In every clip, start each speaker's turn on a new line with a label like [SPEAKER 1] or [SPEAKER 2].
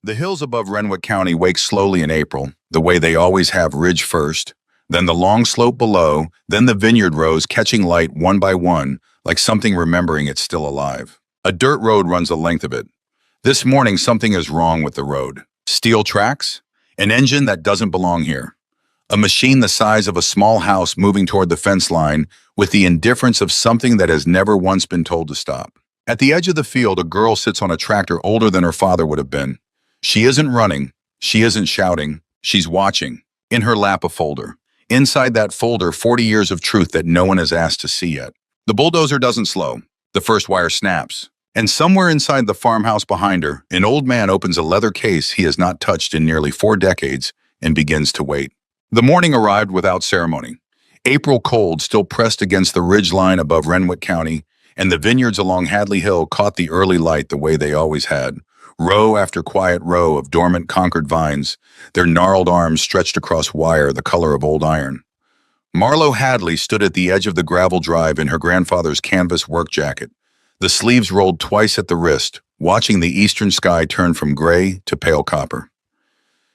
[SPEAKER 1] The hills above Renwick County wake slowly in April, the way they always have, ridge first, then the long slope below, then the vineyard rows catching light one by one, like something remembering it's still alive. A dirt road runs the length of it. This morning, something is wrong with the road. Steel tracks? An engine that doesn't belong here. A machine the size of a small house moving toward the fence line with the indifference of something that has never once been told to stop. At the edge of the field, a girl sits on a tractor older than her father would have been. She isn't running. She isn't shouting. She's watching. In her lap, a folder. Inside that folder, 40 years of truth that no one has asked to see yet. The bulldozer doesn't slow. The first wire snaps. And somewhere inside the farmhouse behind her, an old man opens a leather case he has not touched in nearly 4 decades and begins to wait. The morning arrived without ceremony. April cold still pressed against the ridge line above Renwick County, and the vineyards along Hadley Hill caught the early light the way they always had. Row after quiet row of dormant Concord vines, their gnarled arms stretched across wire the color of old iron. Marlo Hadley stood at the edge of the gravel drive in her grandfather's canvas work jacket, the sleeves rolled twice at the wrist, watching the eastern sky turn from gray to pale copper.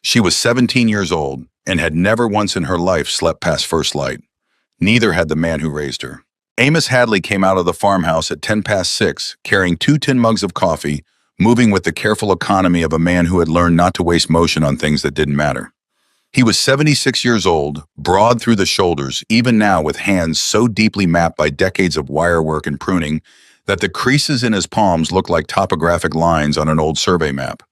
[SPEAKER 1] She was 17 years old and had never once in her life slept past first light. Neither had the man who raised her. Amos Hadley came out of the farmhouse at 6:10, carrying 2 tin mugs of coffee, moving with the careful economy of a man who had learned not to waste motion on things that didn't matter. He was 76 years old, broad through the shoulders, even now with hands so deeply mapped by decades of wire work and pruning that the creases in his palms looked like topographic lines on an old survey map.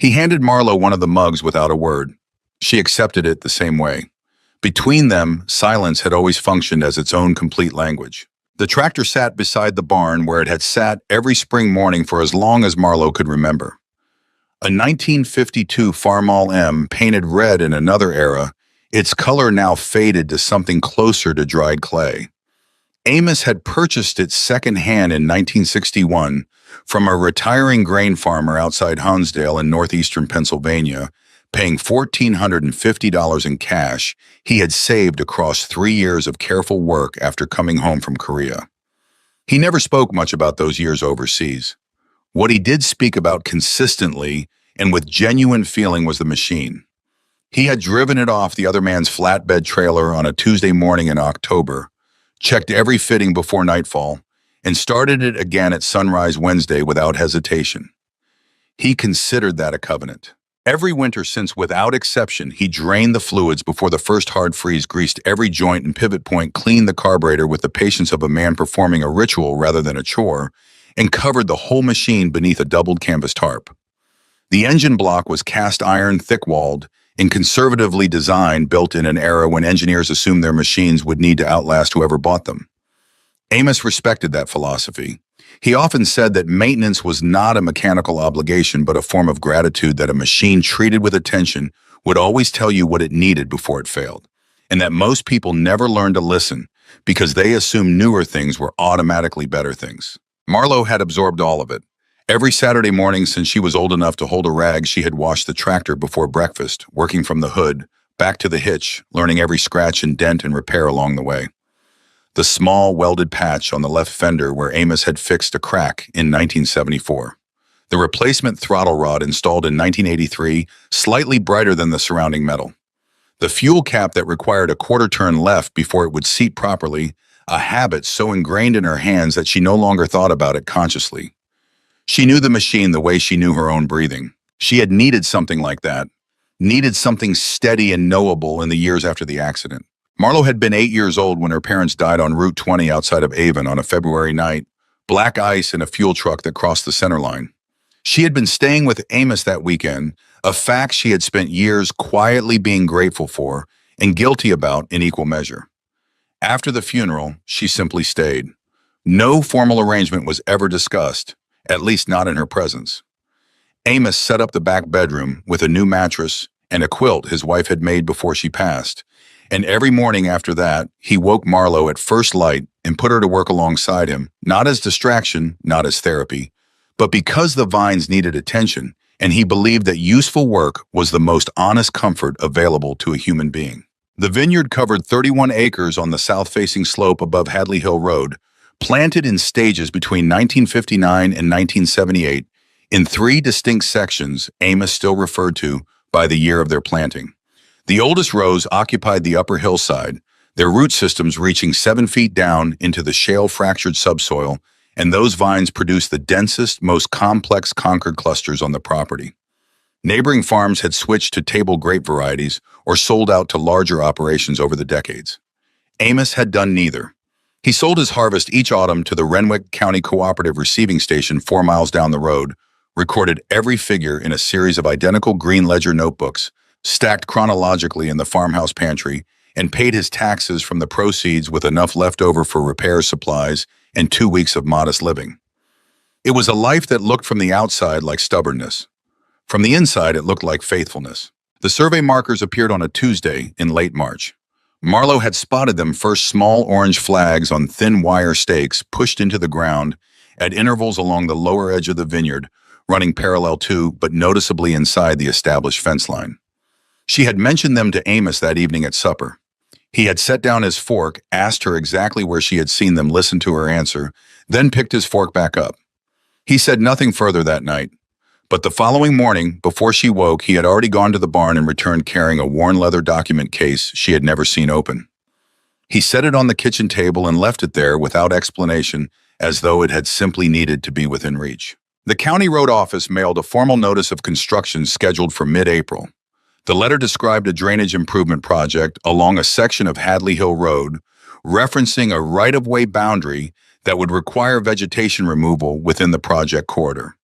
[SPEAKER 1] He handed Marlo one of the mugs without a word. She accepted it the same way. Between them, silence had always functioned as its own complete language. The tractor sat beside the barn where it had sat every spring morning for as long as Marlo could remember. A 1952 Farmall M painted red in another era, its color now faded to something closer to dried clay. Amos had purchased it secondhand in 1961 from a retiring grain farmer outside Honesdale in northeastern Pennsylvania, paying $1,450 in cash he had saved across 3 years of careful work after coming home from Korea. He never spoke much about those years overseas. What he did speak about consistently and with genuine feeling was the machine. He had driven it off the other man's flatbed trailer on a Tuesday morning in October, checked every fitting before nightfall, and started it again at sunrise Wednesday without hesitation. He considered that a covenant. Every winter since, without exception, he drained the fluids before the first hard freeze, greased every joint and pivot point, cleaned the carburetor with the patience of a man performing a ritual rather than a chore, and covered the whole machine beneath a doubled canvas tarp. The engine block was cast iron, thick-walled, and conservatively designed, built in an era when engineers assumed their machines would need to outlast whoever bought them. Amos respected that philosophy. He often said that maintenance was not a mechanical obligation but a form of gratitude that a machine treated with attention would always tell you what it needed before it failed, and that most people never learned to listen because they assumed newer things were automatically better things. Marlo had absorbed all of it. Every Saturday morning since she was old enough to hold a rag, she had washed the tractor before breakfast, working from the hood, back to the hitch, learning every scratch and dent and repair along the way. The small welded patch on the left fender where Amos had fixed a crack in 1974. The replacement throttle rod installed in 1983, slightly brighter than the surrounding metal. The fuel cap that required a quarter turn left before it would seat properly, a habit so ingrained in her hands that she no longer thought about it consciously. She knew the machine the way she knew her own breathing. She had needed something like that, needed something steady and knowable in the years after the accident. Marlo had been 8 years old when her parents died on Route 20 outside of Avon on a February night, black ice in a fuel truck that crossed the center line. She had been staying with Amos that weekend, a fact she had spent years quietly being grateful for and guilty about in equal measure. After the funeral, she simply stayed. No formal arrangement was ever discussed, at least not in her presence. Amos set up the back bedroom with a new mattress and a quilt his wife had made before she passed, and every morning after that, he woke Marlo at first light and put her to work alongside him, not as distraction, not as therapy, but because the vines needed attention, and he believed that useful work was the most honest comfort available to a human being. The vineyard covered 31 acres on the south-facing slope above Hadley Hill Road, planted in stages between 1959 and 1978, in three distinct sections Amos still referred to by the year of their planting. The oldest rows occupied the upper hillside, their root systems reaching 7 feet down into the shale-fractured subsoil, and those vines produced the densest, most complex Concord clusters on the property. Neighboring farms had switched to table grape varieties or sold out to larger operations over the decades. Amos had done neither. He sold his harvest each autumn to the Renwick County Cooperative Receiving Station 4 miles down the road, recorded every figure in a series of identical green ledger notebooks, stacked chronologically in the farmhouse pantry, and paid his taxes from the proceeds with enough left over for repair supplies and 2 weeks of modest living. It was a life that looked from the outside like stubbornness. From the inside, it looked like faithfulness. The survey markers appeared on a Tuesday in late March. Marlowe had spotted them first small orange flags on thin wire stakes pushed into the ground at intervals along the lower edge of the vineyard, running parallel to but noticeably inside the established fence line. She had mentioned them to Amos that evening at supper. He had set down his fork, asked her exactly where she had seen them, listened to her answer, then picked his fork back up. He said nothing further that night. But the following morning, before she woke, he had already gone to the barn and returned carrying a worn leather document case she had never seen open. He set it on the kitchen table and left it there without explanation, as though it had simply needed to be within reach. The county road office mailed a formal notice of construction scheduled for mid-April. The letter described a drainage improvement project along a section of Hadley Hill Road, referencing a right-of-way boundary that would require vegetation removal within the project corridor.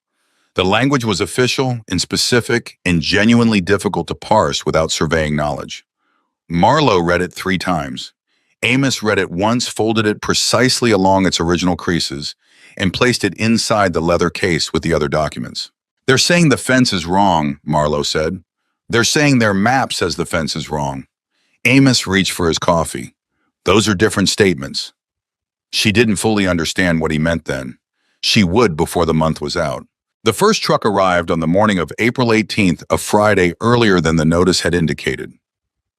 [SPEAKER 1] The language was official and specific and genuinely difficult to parse without surveying knowledge. Marlowe read it 3 times. Amos read it once, folded it precisely along its original creases, and placed it inside the leather case with the other documents. "They're saying the fence is wrong," Marlowe said. "They're saying their map says the fence is wrong." Amos reached for his coffee. "Those are different statements." She didn't fully understand what he meant then. She would before the month was out. The first truck arrived on the morning of April 18th, a Friday earlier than the notice had indicated.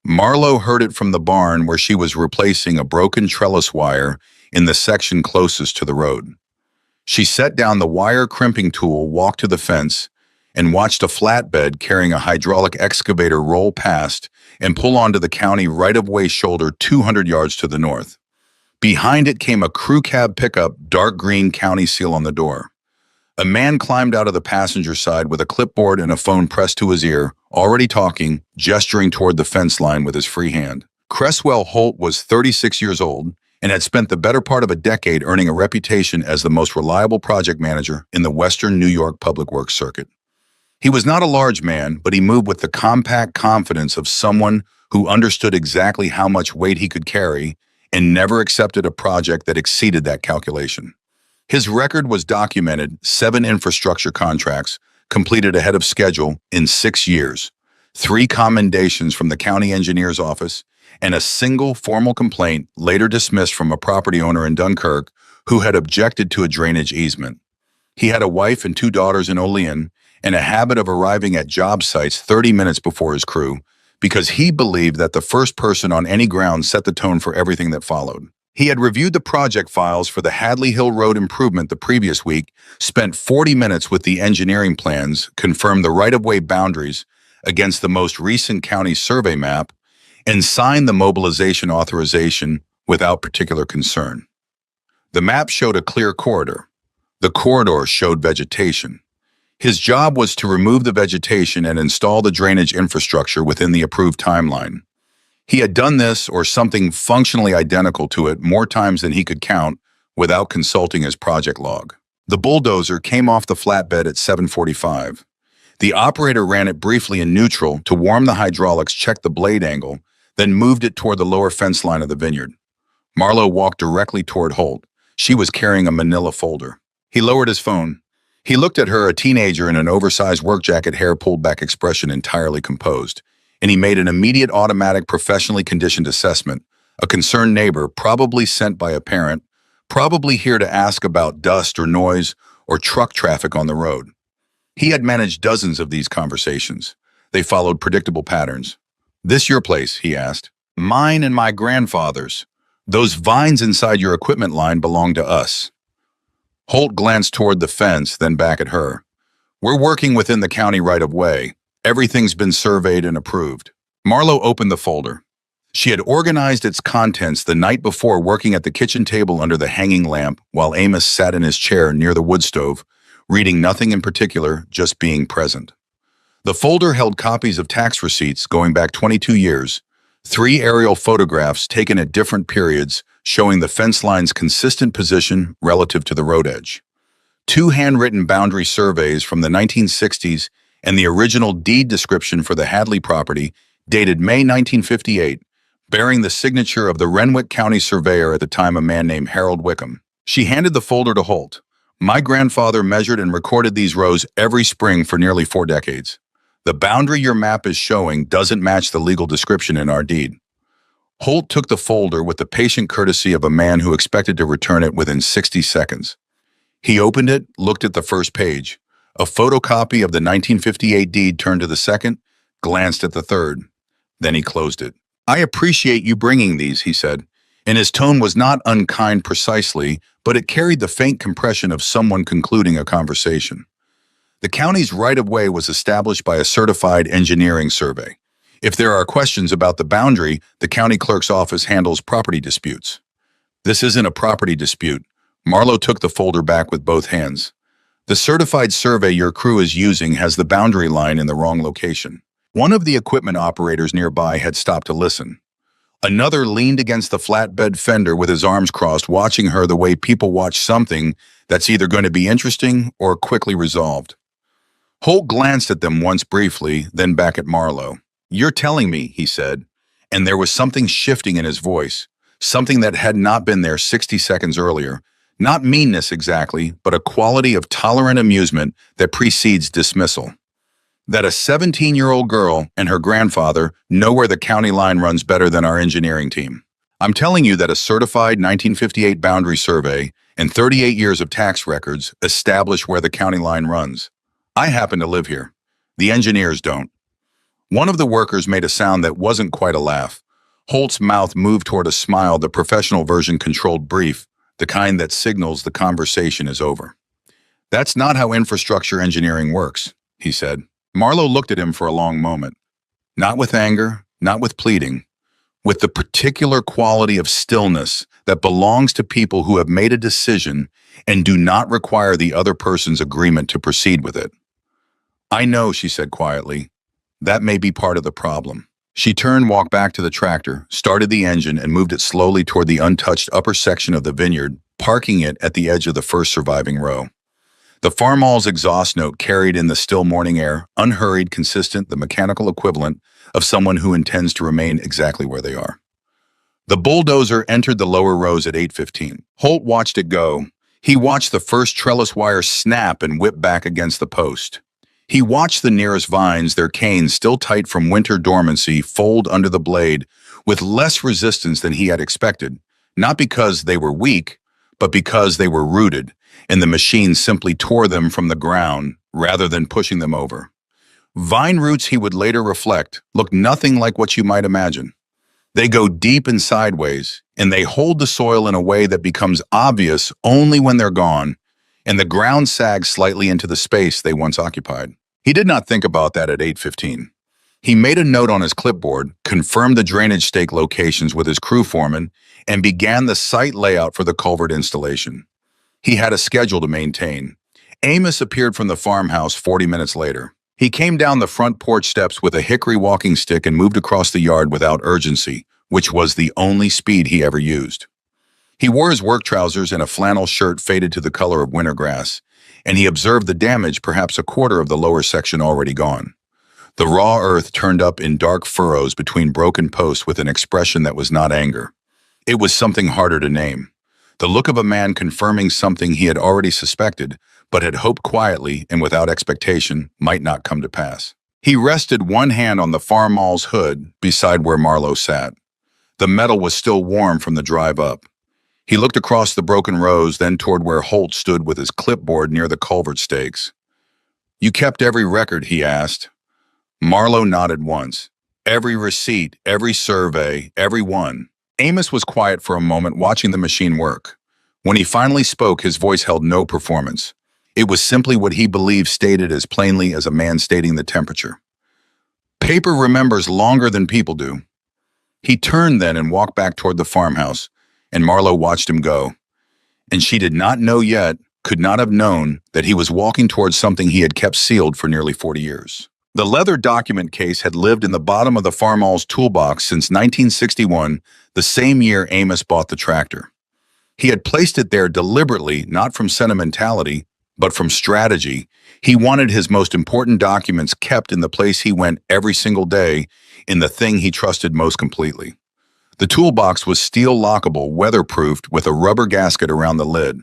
[SPEAKER 1] Marlowe heard it from the barn where she was replacing a broken trellis wire in the section closest to the road. She set down the wire crimping tool, walked to the fence, and watched a flatbed carrying a hydraulic excavator roll past and pull onto the county right-of-way shoulder 200 yards to the north. Behind it came a crew cab pickup, dark green county seal on the door. A man climbed out of the passenger side with a clipboard and a phone pressed to his ear, already talking, gesturing toward the fence line with his free hand. Cresswell Holt was 36 years old and had spent the better part of a decade earning a reputation as the most reliable project manager in the Western New York public works circuit. He was not a large man, but he moved with the compact confidence of someone who understood exactly how much weight he could carry and never accepted a project that exceeded that calculation. His record was documented: 7 infrastructure contracts completed ahead of schedule in 6 years, 3 commendations from the county engineer's office, and a single formal complaint later dismissed from a property owner in Dunkirk who had objected to a drainage easement. He had a wife and 2 daughters in Olean and a habit of arriving at job sites 30 minutes before his crew because he believed that the first person on any ground set the tone for everything that followed. He had reviewed the project files for the Hadley Hill Road improvement the previous week, spent 40 minutes with the engineering plans, confirmed the right-of-way boundaries against the most recent county survey map, and signed the mobilization authorization without particular concern. The map showed a clear corridor. The corridor showed vegetation. His job was to remove the vegetation and install the drainage infrastructure within the approved timeline. He had done this, or something functionally identical to it, more times than he could count without consulting his project log. The bulldozer came off the flatbed at 7:45. The operator ran it briefly in neutral to warm the hydraulics, check the blade angle, then moved it toward the lower fence line of the vineyard. Marlowe walked directly toward Holt. She was carrying a manila folder. He lowered his phone. He looked at her, a teenager in an oversized work jacket, hair pulled back, expression entirely composed. And he made an immediate, automatic, professionally conditioned assessment. A concerned neighbor, probably sent by a parent, probably here to ask about dust or noise or truck traffic on the road. He had managed dozens of these conversations. They followed predictable patterns. "This your place?" he asked. "Mine and my grandfather's. Those vines inside your equipment line belong to us." Holt glanced toward the fence, then back at her. We're working within the county right of way. Everything's been surveyed and approved. Marlo opened the folder. She had organized its contents the night before, working at the kitchen table under the hanging lamp while Amos sat in his chair near the wood stove, reading nothing in particular, just being present. The folder held copies of tax receipts going back 22 years, 3 aerial photographs taken at different periods showing the fence line's consistent position relative to the road edge, 2 handwritten boundary surveys from the 1960s, and the original deed description for the Hadley property dated May 1958, bearing the signature of the Renwick County surveyor at the time, a man named Harold Wickham. She handed the folder to Holt. My grandfather measured and recorded these rows every spring for nearly 4 decades. The boundary your map is showing doesn't match the legal description in our deed. Holt took the folder with the patient courtesy of a man who expected to return it within 60 seconds. He opened it, looked at the first page. A photocopy of the 1958 deed turned to the second, glanced at the third. Then he closed it. I appreciate you bringing these, he said, and his tone was not unkind precisely, but it carried the faint compression of someone concluding a conversation. The county's right-of-way was established by a certified engineering survey. If there are questions about the boundary, the county clerk's office handles property disputes. This isn't a property dispute. Marlo took the folder back with both hands. The certified survey your crew is using has the boundary line in the wrong location. One of the equipment operators nearby had stopped to listen. Another leaned against the flatbed fender with his arms crossed, watching her the way people watch something that's either going to be interesting or quickly resolved. Holt glanced at them once briefly, then back at Marlo. You're telling me, he said, and there was something shifting in his voice, something that had not been there 60 seconds earlier. Not meanness exactly, but a quality of tolerant amusement that precedes dismissal. That a 17-year-old girl and her grandfather know where the county line runs better than our engineering team. I'm telling you that a certified 1958 boundary survey and 38 years of tax records establish where the county line runs. I happen to live here. The engineers don't. One of the workers made a sound that wasn't quite a laugh. Holt's mouth moved toward a smile, the professional version controlled brief, the kind that signals the conversation is over. That's not how infrastructure engineering works, he said. Marlo looked at him for a long moment. Not with anger, not with pleading, with the particular quality of stillness that belongs to people who have made a decision and do not require the other person's agreement to proceed with it. I know, she said quietly. That may be part of the problem. She turned, walked back to the tractor, started the engine, and moved it slowly toward the untouched upper section of the vineyard, parking it at the edge of the first surviving row. The farmhouse exhaust note carried in the still morning air, unhurried, consistent, the mechanical equivalent of someone who intends to remain exactly where they are. The bulldozer entered the lower rows at 8:15. Holt watched it go. He watched the first trellis wire snap and whip back against the post. He watched the nearest vines, their canes still tight from winter dormancy, fold under the blade with less resistance than he had expected, not because they were weak, but because they were rooted, and the machine simply tore them from the ground rather than pushing them over. Vine roots, he would later reflect, look nothing like what you might imagine. They go deep and sideways, and they hold the soil in a way that becomes obvious only when they're gone, and the ground sags slightly into the space they once occupied. He did not think about that at 8:15. He made a note on his clipboard, confirmed the drainage stake locations with his crew foreman, and began the site layout for the culvert installation. He had a schedule to maintain. Amos appeared from the farmhouse 40 minutes later. He came down the front porch steps with a hickory walking stick and moved across the yard without urgency, which was the only speed he ever used. He wore his work trousers and a flannel shirt faded to the color of winter grass, and he observed the damage, perhaps a quarter of the lower section already gone. The raw earth turned up in dark furrows between broken posts with an expression that was not anger. It was something harder to name. The look of a man confirming something he had already suspected, but had hoped quietly and without expectation might not come to pass. He rested one hand on the farmhouse hood beside where Marlo sat. The metal was still warm from the drive up. He looked across the broken rows, then toward where Holt stood with his clipboard near the culvert stakes. You kept every record, he asked. Marlo nodded once. Every receipt, every survey, every one. Amos was quiet for a moment, watching the machine work. When he finally spoke, his voice held no performance. It was simply what he believed, stated as plainly as a man stating the temperature. Paper remembers longer than people do. He turned then and walked back toward the farmhouse, and Marlowe watched him go. And she did not know yet, could not have known, that he was walking towards something he had kept sealed for nearly 40 years. The leather document case had lived in the bottom of the farmhouse toolbox since 1961, the same year Amos bought the tractor. He had placed it there deliberately, not from sentimentality, but from strategy. He wanted his most important documents kept in the place he went every single day, in the thing he trusted most completely. The toolbox was steel lockable, weatherproofed, with a rubber gasket around the lid.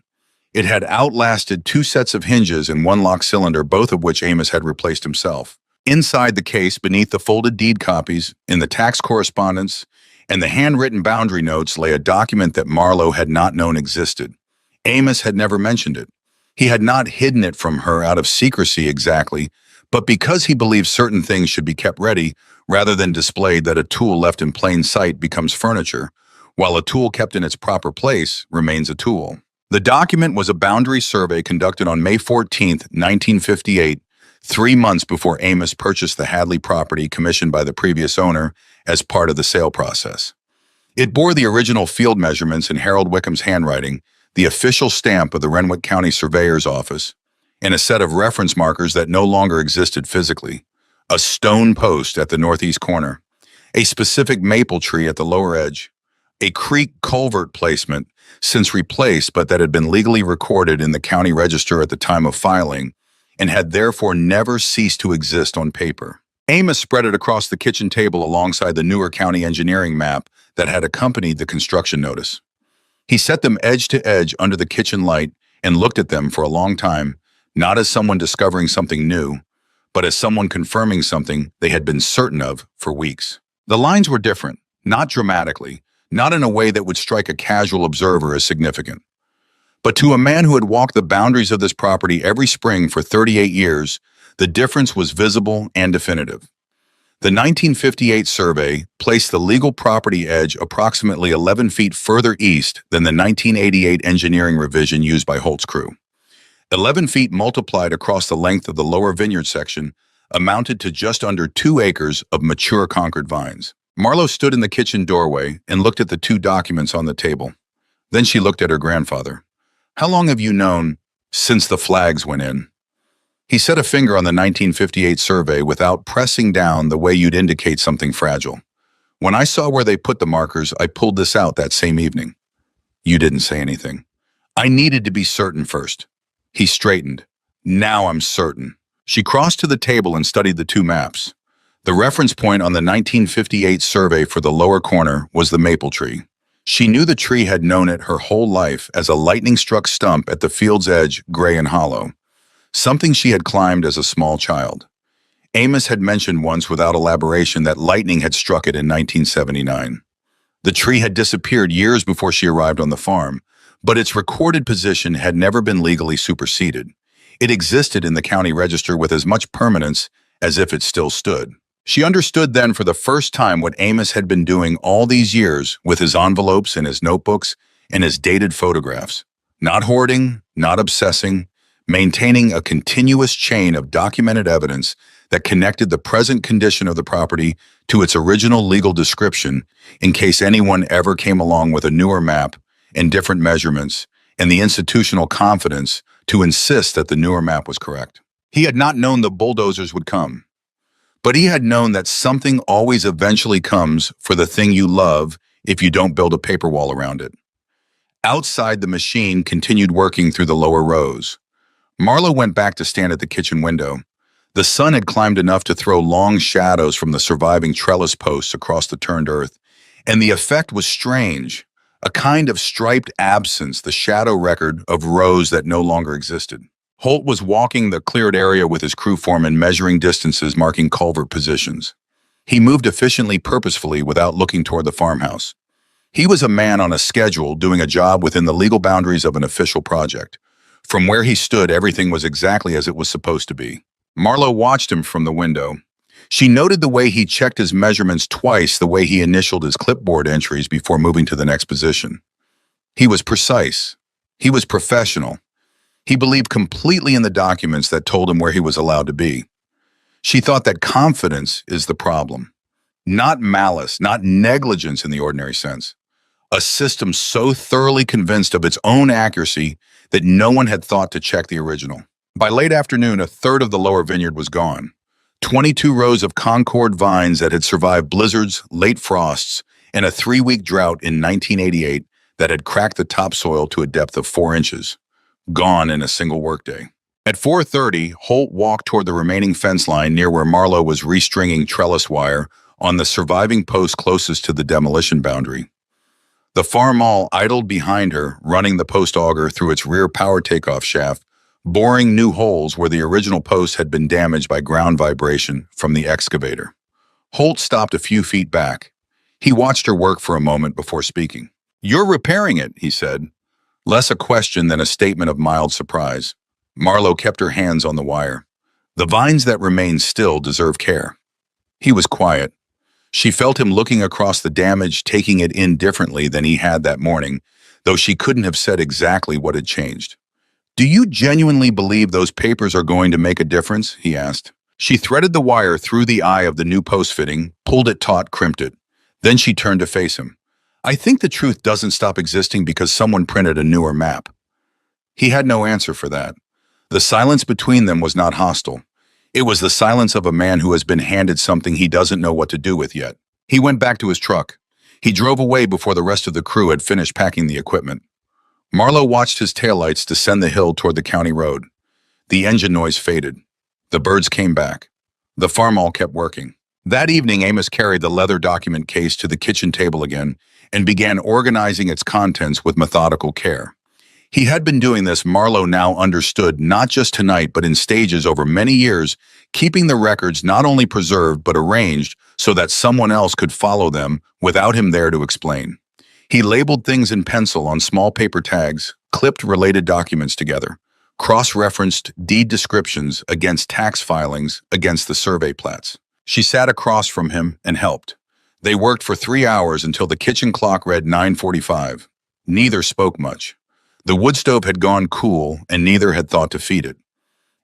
[SPEAKER 1] It had outlasted 2 sets of hinges and 1 lock cylinder, both of which Amos had replaced himself. Inside the case, beneath the folded deed copies, in the tax correspondence, and the handwritten boundary notes, lay a document that Marlowe had not known existed. Amos had never mentioned it. He had not hidden it from her out of secrecy exactly, but because he believed certain things should be kept ready, rather than displayed, that a tool left in plain sight becomes furniture, while a tool kept in its proper place remains a tool. The document was a boundary survey conducted on May 14, 1958, 3 months before Amos purchased the Hadley property commissioned by the previous owner as part of the sale process. It bore the original field measurements in Harold Wickham's handwriting, the official stamp of the Renwick County Surveyor's Office, and a set of reference markers that no longer existed physically: a stone post at the northeast corner, a specific maple tree at the lower edge, a creek culvert placement since replaced but that had been legally recorded in the county register at the time of filing and had therefore never ceased to exist on paper. Amos spread it across the kitchen table alongside the newer county engineering map that had accompanied the construction notice. He set them edge to edge under the kitchen light and looked at them for a long time, not as someone discovering something new, but as someone confirming something they had been certain of for weeks. The lines were different, not dramatically, not in a way that would strike a casual observer as significant. But to a man who had walked the boundaries of this property every spring for 38 years, the difference was visible and definitive. The 1958 survey placed the legal property edge approximately 11 feet further east than the 1988 engineering revision used by Holt's crew. 11 feet multiplied across the length of the lower vineyard section amounted to just under 2 acres of mature Concord vines. Marlowe stood in the kitchen doorway and looked at the 2 documents on the table. Then she looked at her grandfather. "How long have you known?" "Since the flags went in." He set a finger on the 1958 survey without pressing down the way you'd indicate something fragile. "When I saw where they put the markers, I pulled this out that same evening." "You didn't say anything." "I needed to be certain first." He straightened. "Now I'm certain." She crossed to the table and studied the 2 maps. The reference point on the 1958 survey for the lower corner was the maple tree. She knew the tree had known it her whole life as a lightning-struck stump at the field's edge, gray and hollow, something she had climbed as a small child. Amos had mentioned once without elaboration that lightning had struck it in 1979. The tree had disappeared years before she arrived on the farm, but its recorded position had never been legally superseded. It existed in the county register with as much permanence as if it still stood. She understood then for the first time what Amos had been doing all these years with his envelopes and his notebooks and his dated photographs. Not hoarding, not obsessing, maintaining a continuous chain of documented evidence that connected the present condition of the property to its original legal description in case anyone ever came along with a newer map and different measurements and the institutional confidence to insist that the newer map was correct. He had not known the bulldozers would come. But he had known that something always eventually comes for the thing you love if you don't build a paper wall around it. Outside, the machine continued working through the lower rows. Marlowe went back to stand at the kitchen window. The sun had climbed enough to throw long shadows from the surviving trellis posts across the turned earth, and the effect was strange, a kind of striped absence, the shadow record of rows that no longer existed. Holt was walking the cleared area with his crew foreman, measuring distances, marking culvert positions. He moved efficiently, purposefully, without looking toward the farmhouse. He was a man on a schedule, doing a job within the legal boundaries of an official project. From where he stood, everything was exactly as it was supposed to be. Marlowe watched him from the window. She noted the way he checked his measurements twice, the way he initialed his clipboard entries before moving to the next position. He was precise. He was professional. He believed completely in the documents that told him where he was allowed to be. She thought that confidence is the problem, not malice, not negligence in the ordinary sense. A system so thoroughly convinced of its own accuracy that no one had thought to check the original. By late afternoon, a third of the lower vineyard was gone. 22 rows of Concord vines that had survived blizzards, late frosts, and a 3-week drought in 1988 that had cracked the topsoil to a depth of 4 inches. Gone in a single workday. At 4:30, Holt walked toward the remaining fence line near where Marlowe was restringing trellis wire on the surviving post closest to the demolition boundary. The farm idled behind her, running the post auger through its rear power takeoff shaft, boring new holes where the original post had been damaged by ground vibration from the excavator. Holt stopped a few feet back. He watched her work for a moment before speaking. "You're repairing it," he said, less a question than a statement of mild surprise. Marlowe kept her hands on the wire. "The vines that remain still deserve care." He was quiet. She felt him looking across the damage, taking it in differently than he had that morning, though she couldn't have said exactly what had changed. "Do you genuinely believe those papers are going to make a difference?" he asked. She threaded the wire through the eye of the new post fitting, pulled it taut, crimped it. Then she turned to face him. "I think the truth doesn't stop existing because someone printed a newer map." He had no answer for that. The silence between them was not hostile. It was the silence of a man who has been handed something he doesn't know what to do with yet. He went back to his truck. He drove away before the rest of the crew had finished packing the equipment. Marlowe watched his taillights descend the hill toward the county road. The engine noise faded. The birds came back. The farmall kept working. That evening, Amos carried the leather document case to the kitchen table again and began organizing its contents with methodical care. He had been doing this, Marlowe now understood, not just tonight but in stages over many years, keeping the records not only preserved but arranged so that someone else could follow them without him there to explain. He labeled things in pencil on small paper tags, clipped related documents together, cross-referenced deed descriptions against tax filings against the survey plats. She sat across from him and helped. They worked for 3 hours until the kitchen clock read 9:45. Neither spoke much. The wood stove had gone cool, and neither had thought to feed it.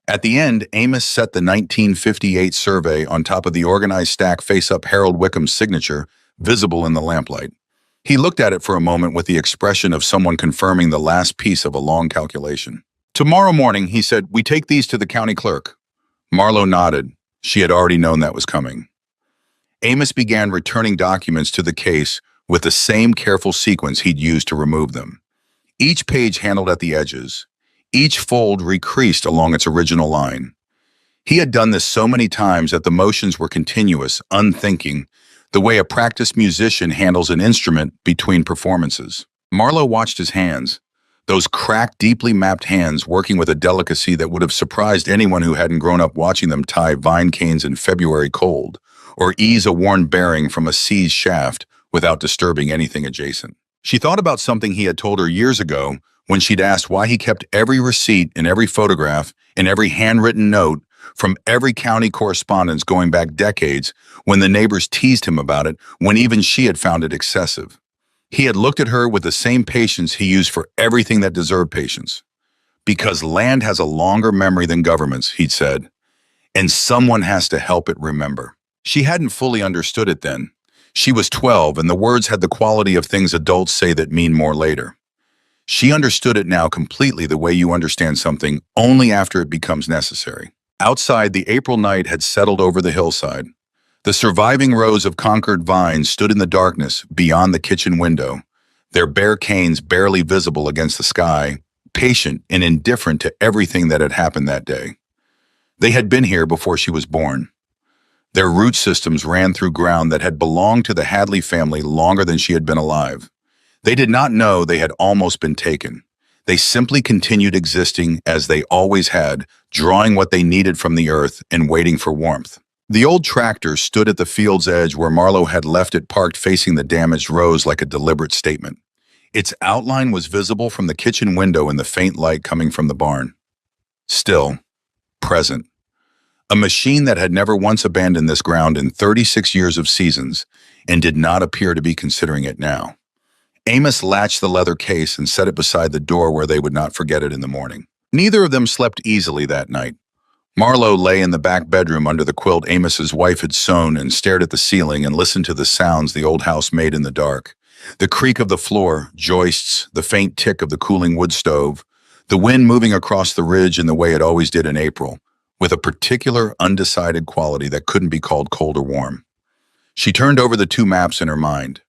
[SPEAKER 1] At the end, Amos set the 1958 survey on top of the organized stack face up Harold Wickham's signature, visible in the lamplight. He looked at it for a moment with the expression of someone confirming the last piece of a long calculation. "Tomorrow morning," he said, "we take these to the county clerk." Marlowe nodded. She had already known that was coming. Amos began returning documents to the case with the same careful sequence he'd used to remove them. Each page handled at the edges, each fold recreased along its original line. He had done this so many times that the motions were continuous, unthinking, the way a practiced musician handles an instrument between performances. Marlowe watched his hands, those cracked, deeply mapped hands working with a delicacy that would have surprised anyone who hadn't grown up watching them tie vine canes in February cold, or ease a worn bearing from a seized shaft without disturbing anything adjacent. She thought about something he had told her years ago when she'd asked why he kept every receipt and every photograph and every handwritten note from every county correspondence going back decades when the neighbors teased him about it, when even she had found it excessive. He had looked at her with the same patience he used for everything that deserved patience. "Because land has a longer memory than governments," he'd said, "and someone has to help it remember." She hadn't fully understood it then. She was 12, and the words had the quality of things adults say that mean more later. She understood it now completely, the way you understand something only after it becomes necessary. Outside, the April night had settled over the hillside. The surviving rows of Concord vines stood in the darkness beyond the kitchen window, their bare canes barely visible against the sky, patient and indifferent to everything that had happened that day. They had been here before she was born. Their root systems ran through ground that had belonged to the Hadley family longer than she had been alive. They did not know they had almost been taken. They simply continued existing as they always had, drawing what they needed from the earth and waiting for warmth. The old tractor stood at the field's edge where Marlowe had left it parked facing the damaged rows like a deliberate statement. Its outline was visible from the kitchen window in the faint light coming from the barn. Still, present. A machine that had never once abandoned this ground in 36 years of seasons and did not appear to be considering it now. Amos latched the leather case and set it beside the door where they would not forget it in the morning. Neither of them slept easily that night. Marlowe lay in the back bedroom under the quilt Amos's wife had sewn and stared at the ceiling and listened to the sounds the old house made in the dark. The creak of the floor, joists, the faint tick of the cooling wood stove, the wind moving across the ridge in the way it always did in April, with a particular undecided quality that couldn't be called cold or warm. She turned over the two maps in her mind.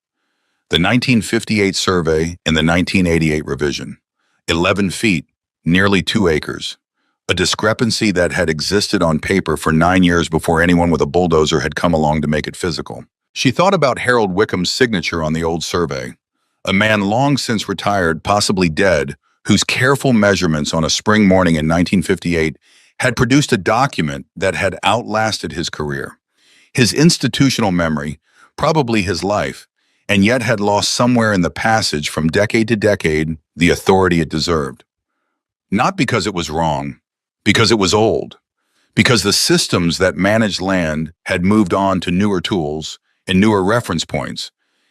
[SPEAKER 1] The 1958 survey and the 1988 revision. 11 feet, nearly 2 acres. A discrepancy that had existed on paper for 9 years before anyone with a bulldozer had come along to make it physical. She thought about Harold Wickham's signature on the old survey, a man long since retired, possibly dead, whose careful measurements on a spring morning in 1958 had produced a document that had outlasted his career, his institutional memory, probably his life, and yet had lost somewhere in the passage from decade to decade the authority it deserved. Not because it was wrong, because it was old, because the systems that managed land had moved on to newer tools and newer reference points,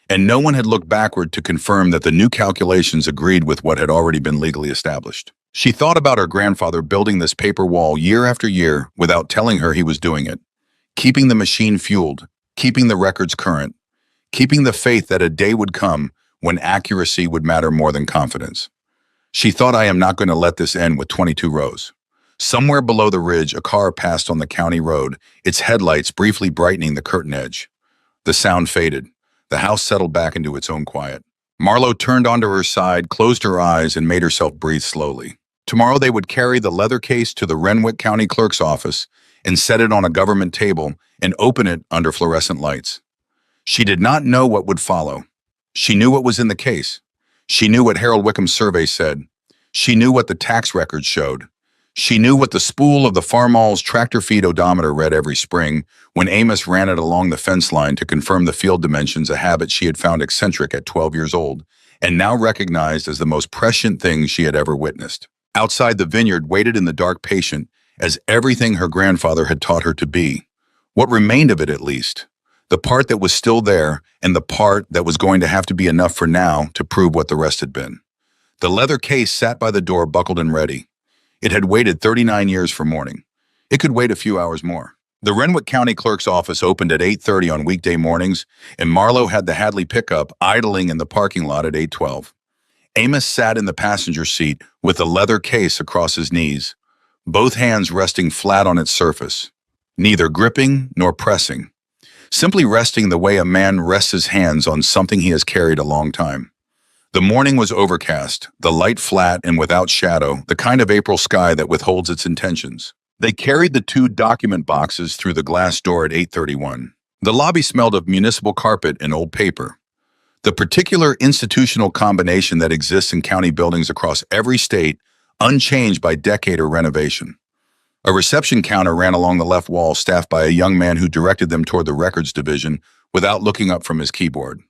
[SPEAKER 1] and no one had looked backward to confirm that the new calculations agreed with what had already been legally established. She thought about her grandfather building this paper wall year after year without telling her he was doing it, keeping the machine fueled, keeping the records current, keeping the faith that a day would come when accuracy would matter more than confidence. She thought, I am not going to let this end with 22 rows. Somewhere below the ridge, a car passed on the county road, its headlights briefly brightening the curtain edge. The sound faded. The house settled back into its own quiet. Marlowe turned onto her side, closed her eyes, and made herself breathe slowly. Tomorrow they would carry the leather case to the Renwick County Clerk's office and set it on a government table and open it under fluorescent lights. She did not know what would follow. She knew what was in the case. She knew what Harold Wickham's survey said. She knew what the tax records showed. She knew what the spool of the farmhouse tractor feed odometer read every spring when Amos ran it along the fence line to confirm the field dimensions, a habit she had found eccentric at 12 years old, and now recognized as the most prescient thing she had ever witnessed. Outside the vineyard waited in the dark patient as everything her grandfather had taught her to be. What remained of it, at least. The part that was still there and the part that was going to have to be enough for now to prove what the rest had been. The leather case sat by the door, buckled and ready. It had waited 39 years for morning. It could wait a few hours more. The Renwick County Clerk's office opened at 8:30 on weekday mornings, and Marlowe had the Hadley pickup idling in the parking lot at 8:12. Amos sat in the passenger seat with the leather case across his knees, both hands resting flat on its surface, neither gripping nor pressing, simply resting the way a man rests his hands on something he has carried a long time. The morning was overcast, the light flat and without shadow, the kind of April sky that withholds its intentions. They carried the two document boxes through the glass door at 8:31. The lobby smelled of municipal carpet and old paper. The particular institutional combination that exists in county buildings across every state, unchanged by decade or renovation. A reception counter ran along the left wall, staffed by a young man who directed them toward the records division without looking up from his keyboard.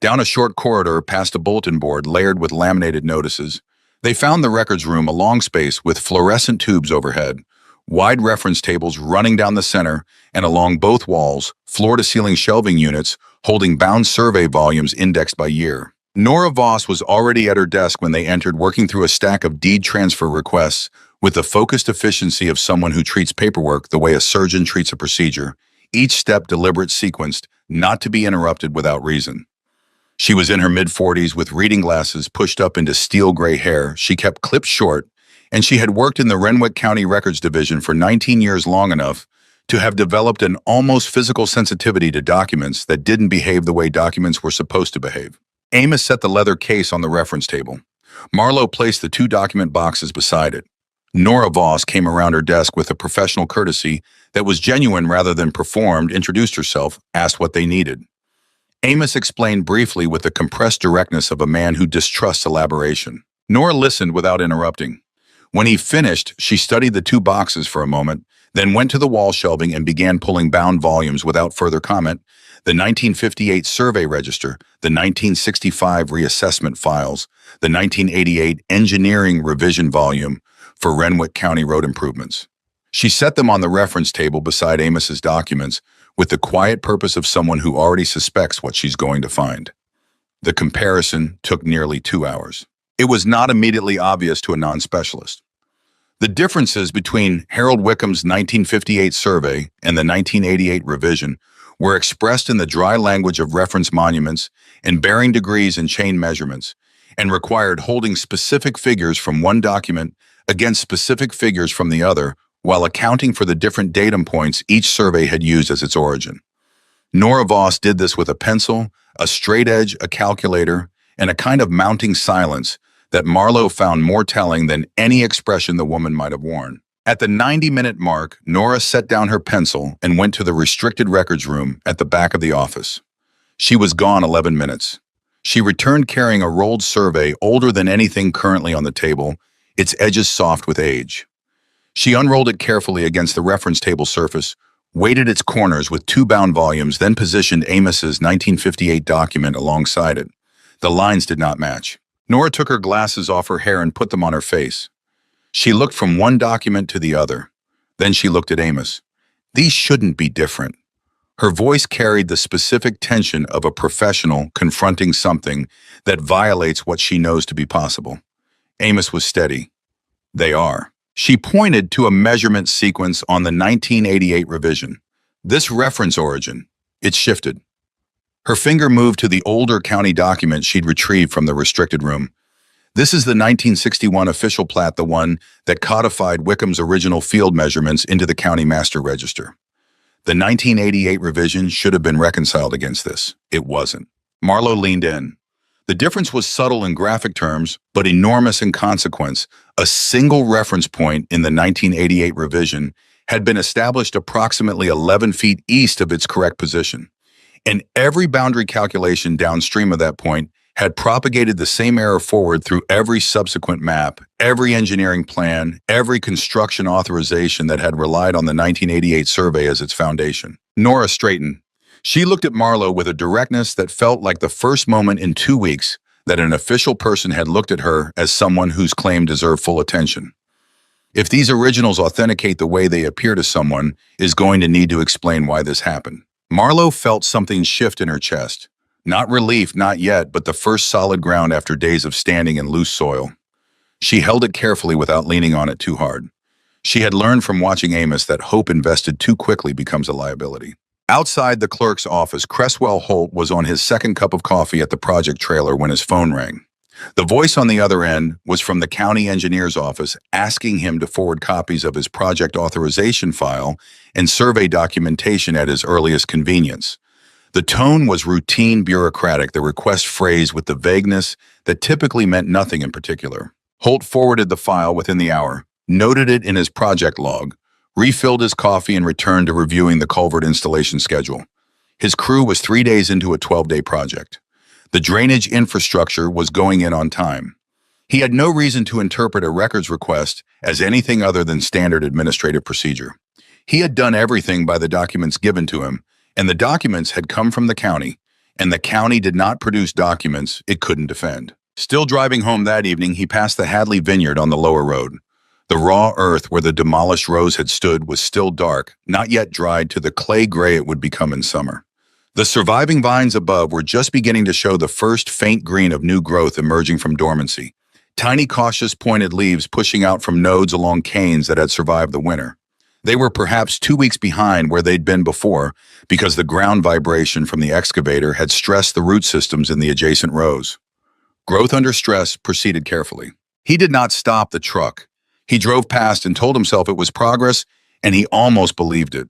[SPEAKER 1] Down a short corridor, past a bulletin board layered with laminated notices, they found the records room, a long space with fluorescent tubes overhead, wide reference tables running down the center, and along both walls, floor-to-ceiling shelving units holding bound survey volumes indexed by year. Nora Voss was already at her desk when they entered, working through a stack of deed transfer requests with the focused efficiency of someone who treats paperwork the way a surgeon treats a procedure, each step deliberate, sequenced, not to be interrupted without reason. She was in her mid-40s with reading glasses pushed up into steel gray hair she kept clipped short, and she had worked in the Renwick County Records Division for 19 years, long enough to have developed an almost physical sensitivity to documents that didn't behave the way documents were supposed to behave. Amos set the leather case on the reference table. Marlowe placed the two document boxes beside it. Nora Voss came around her desk with a professional courtesy that was genuine rather than performed, introduced herself, asked what they needed. Amos explained briefly with the compressed directness of a man who distrusts elaboration. Nora listened without interrupting. When he finished, she studied the two boxes for a moment, then went to the wall shelving and began pulling bound volumes without further comment, the 1958 survey register, the 1965 reassessment files, the 1988 engineering revision volume for Renwick County road improvements. She set them on the reference table beside Amos's documents with the quiet purpose of someone who already suspects what she's going to find. The comparison took nearly 2 hours. It was not immediately obvious to a non-specialist. The differences between Harold Wickham's 1958 survey and the 1988 revision were expressed in the dry language of reference monuments and bearing degrees and chain measurements, and required holding specific figures from one document against specific figures from the other, while accounting for the different datum points each survey had used as its origin. Nora Voss did this with a pencil, a straight edge, a calculator, and a kind of mounting silence that Marlowe found more telling than any expression the woman might have worn. At the 90-minute mark, Nora set down her pencil and went to the restricted records room at the back of the office. She was gone 11 minutes. She returned carrying a rolled survey older than anything currently on the table, its edges soft with age. She unrolled it carefully against the reference table surface, weighted its corners with two bound volumes, then positioned Amos's 1958 document alongside it. The lines did not match. Nora took her glasses off her hair and put them on her face. She looked from one document to the other. Then she looked at Amos. These shouldn't be different. Her voice carried the specific tension of a professional confronting something that violates what she knows to be possible. Amos was steady. They are. She pointed to a measurement sequence on the 1988 revision. This reference origin, it shifted. Her finger moved to the older county document she'd retrieved from the restricted room. This is the 1961 official plat, the one that codified Wickham's original field measurements into the county master register. The 1988 revision should have been reconciled against this. It wasn't. Marlowe leaned in. The difference was subtle in graphic terms, but enormous in consequence. A single reference point in the 1988 revision had been established approximately 11 feet east of its correct position, and every boundary calculation downstream of that point had propagated the same error forward through every subsequent map, every engineering plan, every construction authorization that had relied on the 1988 survey as its foundation. Nora straightened. She looked at Marlowe with a directness that felt like the first moment in 2 weeks that an official person had looked at her as someone whose claim deserved full attention. If these originals authenticate the way they appear to someone, is going to need to explain why this happened. Marlowe felt something shift in her chest. Not relief, not yet, but the first solid ground after days of standing in loose soil. She held it carefully without leaning on it too hard. She had learned from watching Amos that hope invested too quickly becomes a liability. Outside the clerk's office, Cresswell Holt was on his second cup of coffee at the project trailer when his phone rang. The voice on the other end was from the county engineer's office, asking him to forward copies of his project authorization file and survey documentation at his earliest convenience. The tone was routine bureaucratic, the request phrased with the vagueness that typically meant nothing in particular. Holt forwarded the file within the hour, noted it in his project log, refilled his coffee, and returned to reviewing the culvert installation schedule. His crew was 3 days into a 12-day project. The drainage infrastructure was going in on time. He had no reason to interpret a records request as anything other than standard administrative procedure. He had done everything by the documents given to him, and the documents had come from the county, and the county did not produce documents it couldn't defend. Still driving home that evening, he passed the Hadley Vineyard on the lower road. The raw earth where the demolished rows had stood was still dark, not yet dried to the clay gray it would become in summer. The surviving vines above were just beginning to show the first faint green of new growth emerging from dormancy, tiny cautious pointed leaves pushing out from nodes along canes that had survived the winter. They were perhaps 2 weeks behind where they'd been before because the ground vibration from the excavator had stressed the root systems in the adjacent rows. Growth under stress proceeded carefully. He did not stop the truck. He drove past and told himself it was progress, and he almost believed it.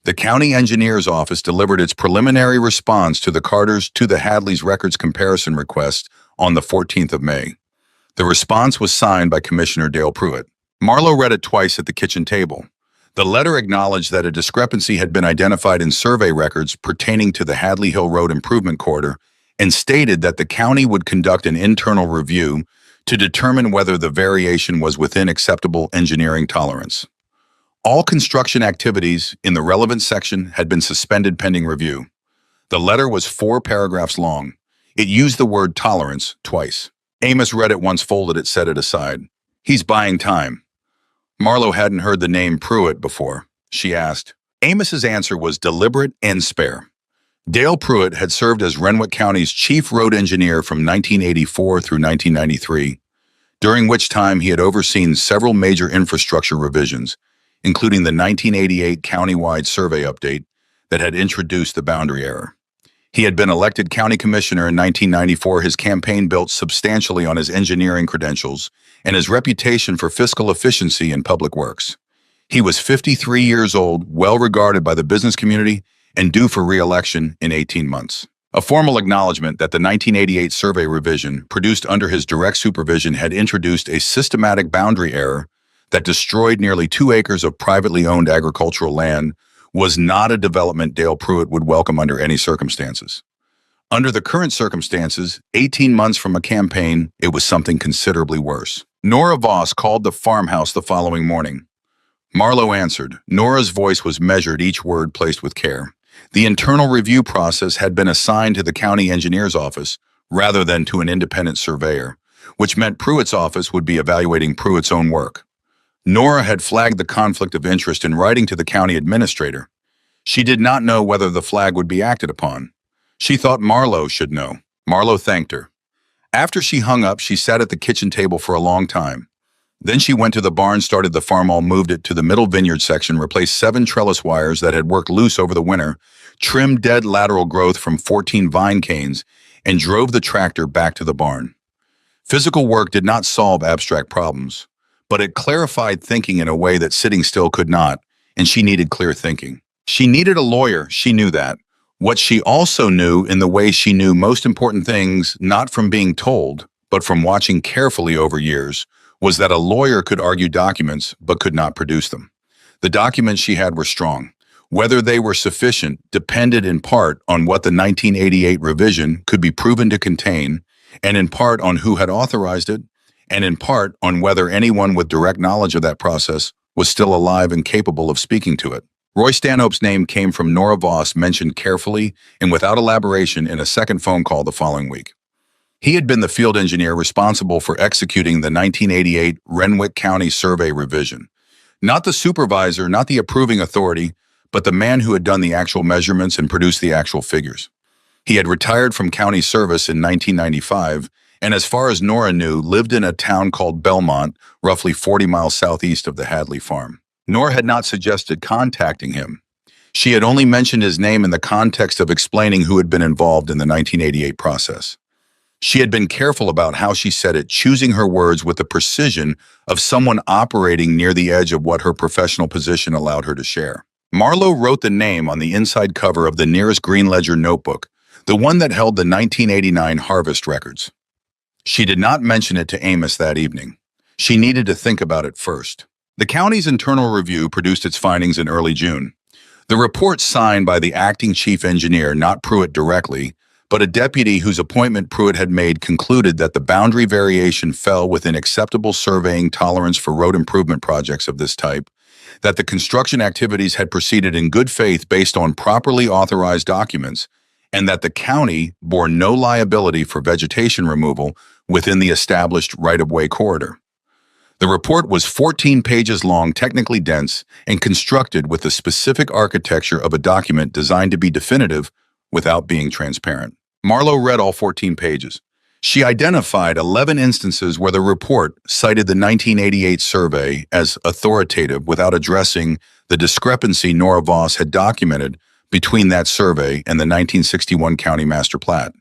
[SPEAKER 1] The county engineer's office delivered its preliminary response to the Hadley's records comparison request on the 14th of May. The response was signed by Commissioner Dale Pruitt. Marlowe read it twice at the kitchen table. The letter acknowledged that a discrepancy had been identified in survey records pertaining to the Hadley Hill Road Improvement Corridor and stated that the county would conduct an internal review to determine whether the variation was within acceptable engineering tolerance. All construction activities in the relevant section had been suspended pending review. The letter was 4 paragraphs long. It used the word tolerance twice. Amos read it once, folded it, set it aside. He's buying time. Marlowe hadn't heard the name Pruitt before. She asked. Amos's answer was deliberate and spare. Dale Pruitt had served as Renwick County's chief road engineer from 1984 through 1993. during which time he had overseen several major infrastructure revisions, including the 1988 countywide survey update that had introduced the boundary error. He had been elected county commissioner in 1994. His campaign built substantially on his engineering credentials and his reputation for fiscal efficiency in public works. He was 53 years old, well regarded by the business community, and due for re-election in 18 months. A formal acknowledgement that the 1988 survey revision, produced under his direct supervision, had introduced a systematic boundary error that destroyed nearly 2 acres of privately owned agricultural land, was not a development Dale Pruitt would welcome under any circumstances. Under the current circumstances, 18 months from a campaign, it was something considerably worse. Nora Voss called the farmhouse the following morning. Marlowe answered. Nora's voice was measured, each word placed with care. The internal review process had been assigned to the county engineer's office rather than to an independent surveyor, which meant Pruitt's office would be evaluating Pruitt's own work. Nora had flagged the conflict of interest in writing to the county administrator. She did not know whether the flag would be acted upon. She thought Marlowe should know. Marlowe thanked her. After she hung up, she sat at the kitchen table for a long time. Then she went to the barn, started the farmall, moved it to the middle vineyard section, replaced 7 trellis wires that had worked loose over the winter, trimmed dead lateral growth from 14 vine canes, and drove the tractor back to the barn. Physical work did not solve abstract problems, but it clarified thinking in a way that sitting still could not, and she needed clear thinking. She needed a lawyer, she knew that. What she also knew, in the way she knew most important things, not from being told, but from watching carefully over years, was that a lawyer could argue documents but could not produce them. The documents she had were strong. Whether they were sufficient depended in part on what the 1988 revision could be proven to contain, and in part on who had authorized it, and in part on whether anyone with direct knowledge of that process was still alive and capable of speaking to it. Roy Stanhope's name came from Nora Voss, mentioned carefully and without elaboration in a second phone call the following week. He had been the field engineer responsible for executing the 1988 Renwick County survey revision. Not the supervisor, not the approving authority, but the man who had done the actual measurements and produced the actual figures. He had retired from county service in 1995, and as far as Nora knew, lived in a town called Belmont, roughly 40 miles southeast of the Hadley farm. Nora had not suggested contacting him. She had only mentioned his name in the context of explaining who had been involved in the 1988 process. She had been careful about how she said it, choosing her words with the precision of someone operating near the edge of what her professional position allowed her to share. Marlowe wrote the name on the inside cover of the nearest green ledger notebook, the one that held the 1989 harvest records. She did not mention it to Amos that evening. She needed to think about it first. The county's internal review produced its findings in early June. The report, signed by the acting chief engineer, not Pruitt directly, but a deputy whose appointment Pruitt had made, concluded that the boundary variation fell within acceptable surveying tolerance for road improvement projects of this type, that the construction activities had proceeded in good faith based on properly authorized documents, and that the county bore no liability for vegetation removal within the established right-of-way corridor. The report was 14 pages long, technically dense, and constructed with the specific architecture of a document designed to be definitive without being transparent. Marlowe read all 14 pages. She identified 11 instances where the report cited the 1988 survey as authoritative without addressing the discrepancy Nora Voss had documented between that survey and the 1961 county master plat.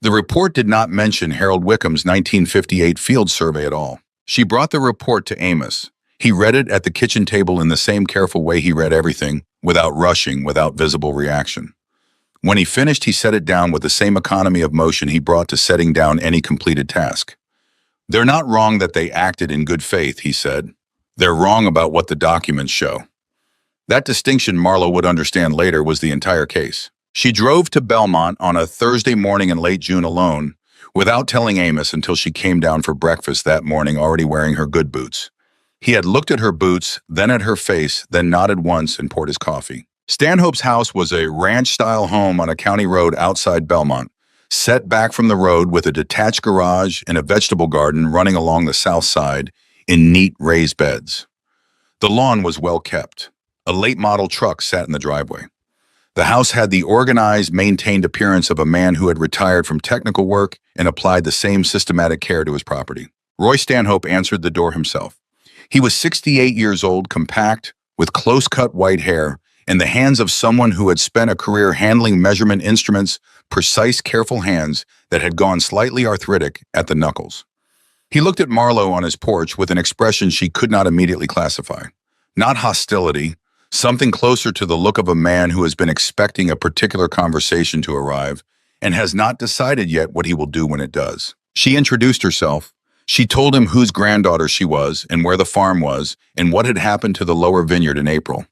[SPEAKER 1] The report did not mention Harold Wickham's 1958 field survey at all. She brought the report to Amos. He read it at the kitchen table in the same careful way he read everything, without rushing, without visible reaction. When he finished, he set it down with the same economy of motion he brought to setting down any completed task. "They're not wrong that they acted in good faith," he said. "They're wrong about what the documents show." That distinction, Marlowe would understand later, was the entire case. She drove to Belmont on a Thursday morning in late June alone, without telling Amos, until she came down for breakfast that morning, already wearing her good boots. He had looked at her boots, then at her face, then nodded once and poured his coffee. Stanhope's house was a ranch-style home on a county road outside Belmont, set back from the road with a detached garage and a vegetable garden running along the south side in neat raised beds. The lawn was well kept. A late-model truck sat in the driveway. The house had the organized, maintained appearance of a man who had retired from technical work and applied the same systematic care to his property. Roy Stanhope answered the door himself. He was 68 years old, compact, with close-cut white hair, in the hands of someone who had spent a career handling measurement instruments, precise, careful hands that had gone slightly arthritic at the knuckles. He looked at Marlowe on his porch with an expression she could not immediately classify. Not hostility, something closer to the look of a man who has been expecting a particular conversation to arrive and has not decided yet what he will do when it does. She introduced herself. She told him whose granddaughter she was and where the farm was and what had happened to the lower vineyard in April.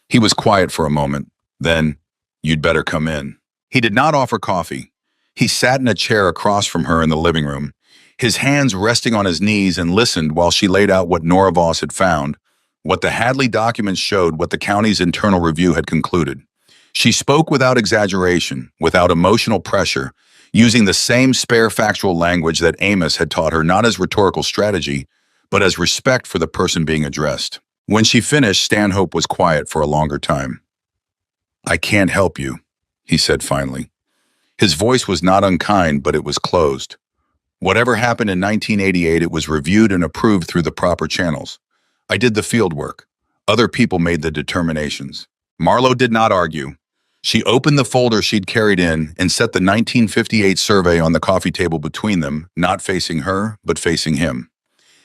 [SPEAKER 1] He was quiet for a moment. Then, "You'd better come in." He did not offer coffee. He sat in a chair across from her in the living room, his hands resting on his knees, and listened while she laid out what Nora Voss had found, what the Hadley documents showed, what the county's internal review had concluded. She spoke without exaggeration, without emotional pressure, using the same spare factual language that Amos had taught her, not as rhetorical strategy, but as respect for the person being addressed. When she finished, Stanhope was quiet for a longer time. "I can't help you," he said finally. His voice was not unkind, but it was closed. Whatever happened in 1988, it was reviewed and approved through the proper channels. I did the field work. Other people made the determinations. Marlowe did not argue. She opened the folder she'd carried in and set the 1958 survey on the coffee table between them, not facing her, but facing him.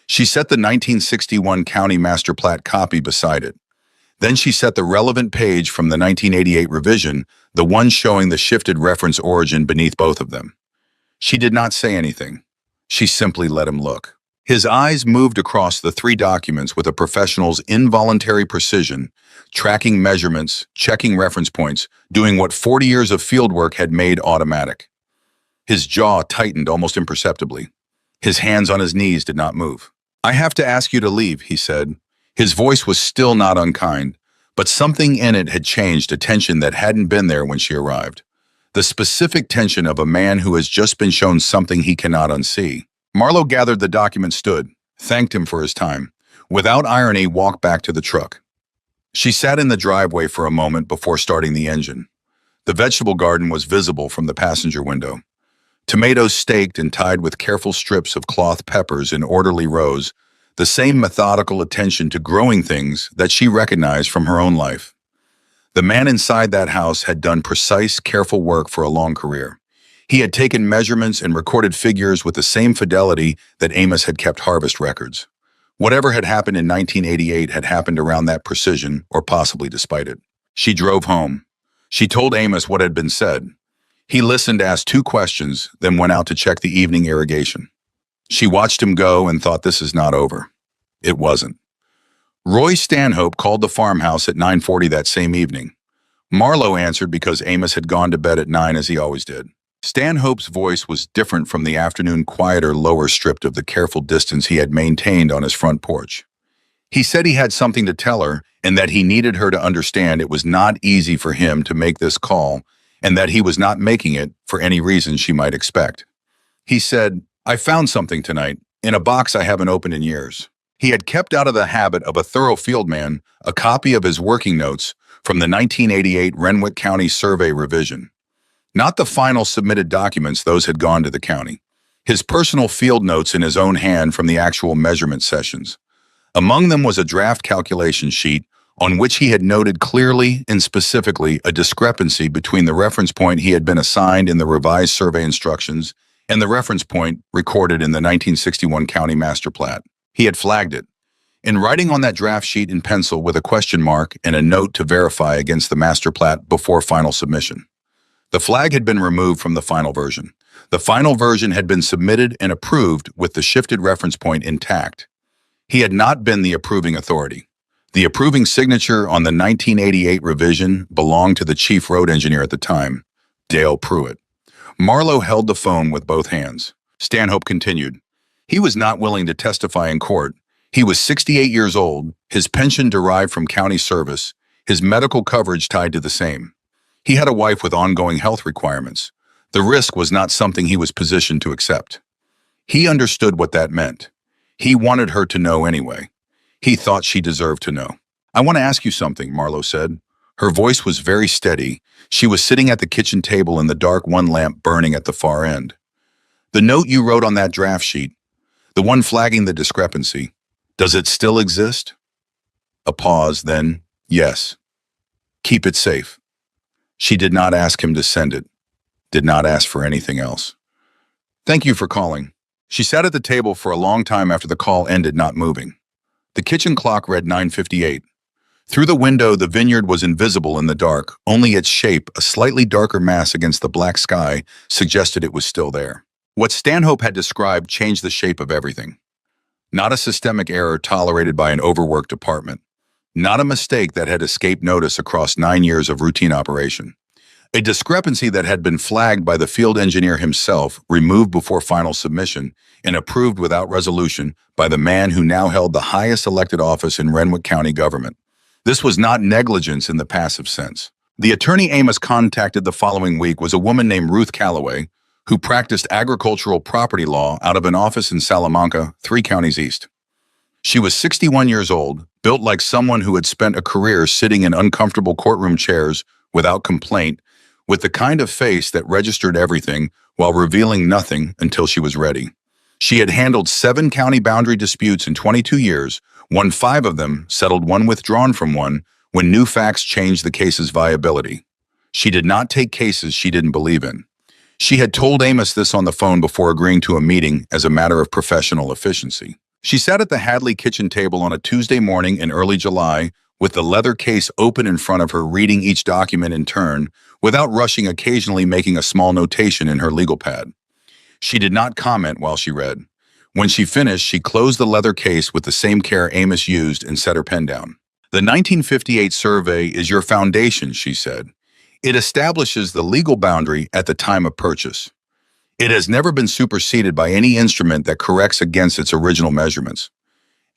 [SPEAKER 1] She set the 1961 County Master Plat copy beside it. Then she set the relevant page from the 1988 revision, the one showing the shifted reference origin, beneath both of them. She did not say anything. She simply let him look. His eyes moved across the three documents with a professional's involuntary precision, tracking measurements, checking reference points, doing what 40 years of fieldwork had made automatic. His jaw tightened almost imperceptibly. His hands on his knees did not move. "I have to ask you to leave," he said. His voice was still not unkind, but something in it had changed, a tension that hadn't been there when she arrived. The specific tension of a man who has just been shown something he cannot unsee. Marlowe gathered the document, stood, thanked him for his time. Without irony, walked back to the truck. She sat in the driveway for a moment before starting the engine. The vegetable garden was visible from the passenger window. Tomatoes staked and tied with careful strips of cloth peppers in orderly rows, the same methodical attention to growing things that she recognized from her own life. The man inside that house had done precise, careful work for a long career. He had taken measurements and recorded figures with the same fidelity that Amos had kept harvest records. Whatever had happened in 1988 had happened around that precision, or possibly despite it. She drove home. She told Amos what had been said. He listened, asked 2 questions, then went out to check the evening irrigation. She watched him go and thought, this is not over. It wasn't. Roy Stanhope called the farmhouse at 9:40 that same evening. Marlowe answered because Amos had gone to bed at 9 as he always did. Stanhope's voice was different from the afternoon quieter lower strip of the careful distance he had maintained on his front porch. He said he had something to tell her and that he needed her to understand it was not easy for him to make this call and that he was not making it for any reason she might expect. He said, "I found something tonight, in a box I haven't opened in years." He had kept out of the habit of a thorough fieldman a copy of his working notes from the 1988 Renwick County Survey revision. Not the final submitted documents, those had gone to the county. His personal field notes in his own hand from the actual measurement sessions. Among them was a draft calculation sheet on which he had noted clearly and specifically a discrepancy between the reference point he had been assigned in the revised survey instructions and the reference point recorded in the 1961 County Master Plat. He had flagged it. In writing on that draft sheet in pencil with a question mark and a note to verify against the Master Plat before final submission. The flag had been removed from the final version. The final version had been submitted and approved with the shifted reference point intact. He had not been the approving authority. The approving signature on the 1988 revision belonged to the chief road engineer at the time, Dale Pruitt. Marlowe held the phone with both hands. Stanhope continued. He was not willing to testify in court. He was 68 years old, his pension derived from county service, his medical coverage tied to the same. He had a wife with ongoing health requirements. The risk was not something he was positioned to accept. He understood what that meant. He wanted her to know anyway. He thought she deserved to know. "I want to ask you something," Marlowe said. Her voice was very steady. She was sitting at the kitchen table in the dark, one lamp burning at the far end. "The note you wrote on that draft sheet, The one flagging the discrepancy. Does it still exist? A pause, then, yes. Keep it safe. She did not ask him to send it, did not ask for anything else. Thank you for calling. She sat at the table for a long time after the call ended, not moving. The kitchen clock read 9:58. Through the window, the vineyard was invisible in the dark. Only its shape, a slightly darker mass against the black sky, suggested it was still there. What Stanhope had described changed the shape of everything. Not a systemic error tolerated by an overworked department. Not a mistake that had escaped notice across 9 years of routine operation. A discrepancy that had been flagged by the field engineer himself, removed before final submission, and approved without resolution by the man who now held the highest elected office in Renwick County government. This was not negligence in the passive sense. The attorney Amos contacted the following week was a woman named Ruth Calloway, who practiced agricultural property law out of an office in Salamanca, 3 counties east. She was 61 years old, built like someone who had spent a career sitting in uncomfortable courtroom chairs without complaint, with the kind of face that registered everything while revealing nothing until she was ready. She had handled 7 county boundary disputes in 22 years, won 5 of them, settled 1, withdrawn from 1, when new facts changed the case's viability. She did not take cases she didn't believe in. She had told Amos this on the phone before agreeing to a meeting as a matter of professional efficiency. She sat at the Hadley kitchen table on a Tuesday morning in early July, with the leather case open in front of her, reading each document in turn, without rushing, occasionally making a small notation in her legal pad. She did not comment while she read. When she finished, she closed the leather case with the same care Amos used and set her pen down. The 1958 survey is your foundation, she said. It establishes the legal boundary at the time of purchase. It has never been superseded by any instrument that corrects against its original measurements.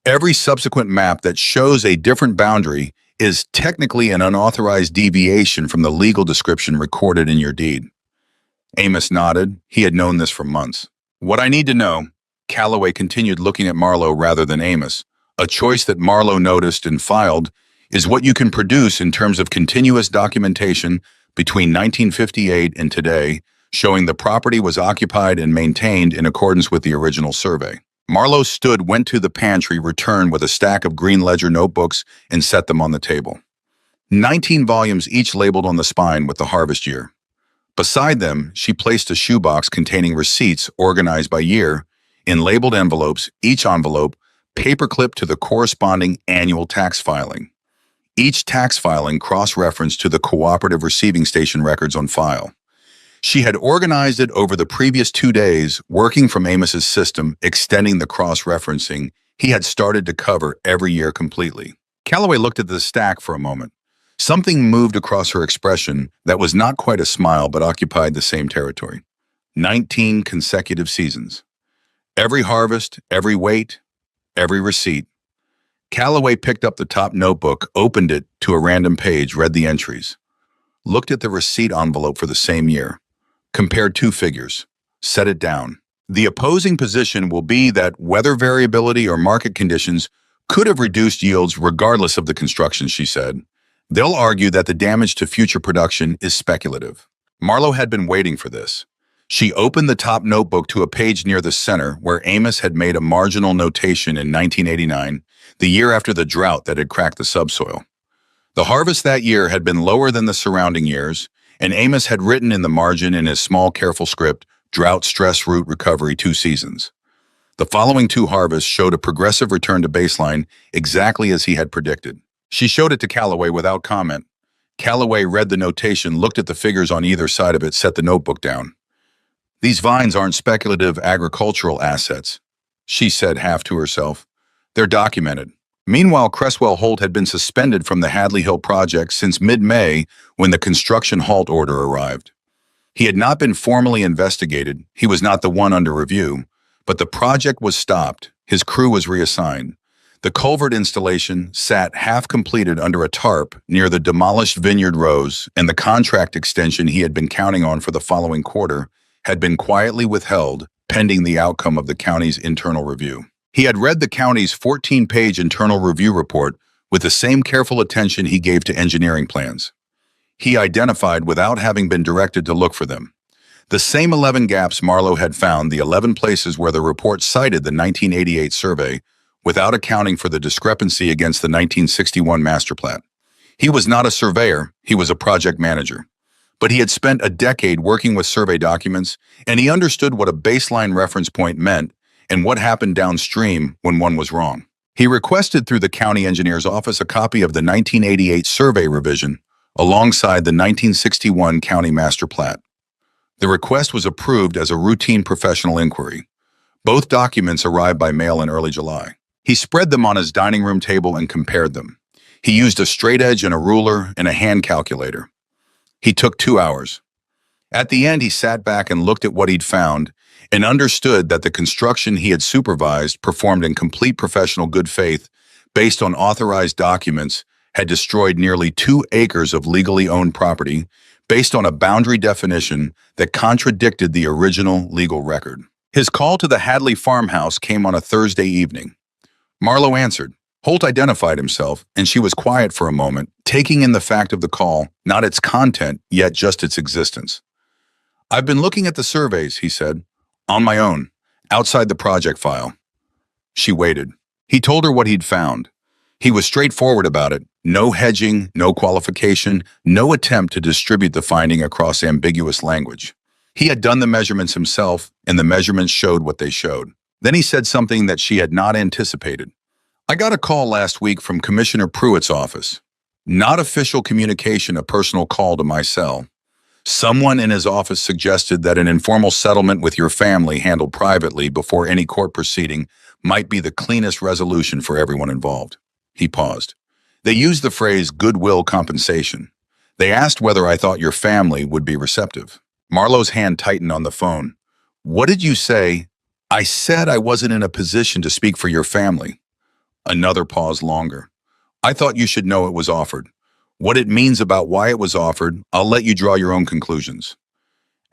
[SPEAKER 1] Every subsequent map that shows a different boundary is technically an unauthorized deviation from the legal description recorded in your deed. Amos nodded. He had known this for months. What I need to know, Calloway continued, looking at Marlowe rather than Amos, a choice that Marlowe noticed and filed, is what you can produce in terms of continuous documentation between 1958 and today, showing the property was occupied and maintained in accordance with the original survey. Marlowe stood, went to the pantry, returned with a stack of green ledger notebooks, and set them on the table. 19 volumes, each labeled on the spine with the harvest year. Beside them, she placed a shoebox containing receipts organized by year in labeled envelopes, each envelope paperclipped to the corresponding annual tax filing. Each tax filing cross-referenced to the cooperative receiving station records on file. She had organized it over the previous 2 days, working from Amos's system, extending the cross-referencing he had started to cover every year completely. Calloway looked at the stack for a moment. Something moved across her expression that was not quite a smile but occupied the same territory. 19 consecutive seasons. Every harvest, every weight, every receipt. Calloway picked up the top notebook, opened it to a random page, read the entries. Looked at the receipt envelope for the same year. Compared 2 figures. Set it down. The opposing position will be that weather variability or market conditions could have reduced yields regardless of the construction, she said. They'll argue that the damage to future production is speculative. Marlowe had been waiting for this. She opened the top notebook to a page near the center where Amos had made a marginal notation in 1989, the year after the drought that had cracked the subsoil. The harvest that year had been lower than the surrounding years, and Amos had written in the margin in his small, careful script, drought stress root recovery 2 seasons. The following 2 harvests showed a progressive return to baseline exactly as he had predicted. She showed it to Calloway without comment. Calloway read the notation, looked at the figures on either side of it, set the notebook down. These vines aren't speculative agricultural assets, she said half to herself. They're documented. Meanwhile, Cresswell Holt had been suspended from the Hadley Hill project since mid-May when the construction halt order arrived. He had not been formally investigated, he was not the one under review, but the project was stopped, his crew was reassigned. The culvert installation sat half-completed under a tarp near the demolished vineyard rows, and the contract extension he had been counting on for the following quarter had been quietly withheld pending the outcome of the county's internal review. He had read the county's 14-page internal review report with the same careful attention he gave to engineering plans. He identified without having been directed to look for them. The same 11 gaps Marlowe had found, the 11 places where the report cited the 1988 survey, without accounting for the discrepancy against the 1961 master plat. He was not a surveyor, he was a project manager. But he had spent a decade working with survey documents, and he understood what a baseline reference point meant and what happened downstream when one was wrong. He requested through the county engineer's office a copy of the 1988 survey revision alongside the 1961 county master plat. The request was approved as a routine professional inquiry. Both documents arrived by mail in early July. He spread them on his dining room table and compared them. He used a straight edge and a ruler and a hand calculator. He took 2 hours. At the end, he sat back and looked at what he'd found and understood that the construction he had supervised, performed in complete professional good faith, based on authorized documents, had destroyed nearly 2 acres of legally owned property based on a boundary definition that contradicted the original legal record. His call to the Hadley farmhouse came on a Thursday evening. Marlowe answered. Holt identified himself, and she was quiet for a moment, taking in the fact of the call, not its content, yet just its existence. "I've been looking at the surveys," he said, "on my own, outside the project file." She waited. He told her what he'd found. He was straightforward about it. No hedging, no qualification, no attempt to distribute the finding across ambiguous language. He had done the measurements himself, and the measurements showed what they showed. Then he said something that she had not anticipated. "I got a call last week from Commissioner Pruitt's office. Not official communication, a personal call to my cell. Someone in his office suggested that an informal settlement with your family handled privately before any court proceeding might be the cleanest resolution for everyone involved." He paused. "They used the phrase goodwill compensation. They asked whether I thought your family would be receptive." Marlowe's hand tightened on the phone. "What did you say?" "I said I wasn't in a position to speak for your family." Another pause longer. "I thought you should know it was offered. What it means about why it was offered, I'll let you draw your own conclusions."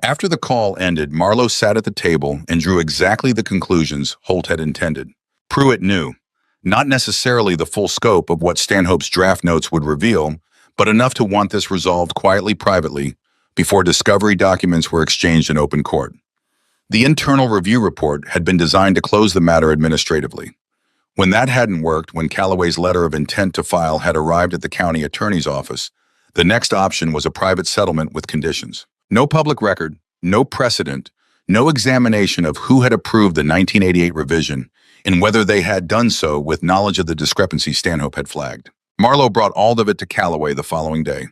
[SPEAKER 1] After the call ended, Marlowe sat at the table and drew exactly the conclusions Holt had intended. Pruitt knew. Not necessarily the full scope of what Stanhope's draft notes would reveal, but enough to want this resolved quietly, privately, before discovery documents were exchanged in open court. The internal review report had been designed to close the matter administratively. When that hadn't worked, when Callaway's letter of intent to file had arrived at the county attorney's office, the next option was a private settlement with conditions. No public record, no precedent, no examination of who had approved the 1988 revision and whether they had done so with knowledge of the discrepancy Stanhope had flagged. Marlowe brought all of it to Callaway the following day.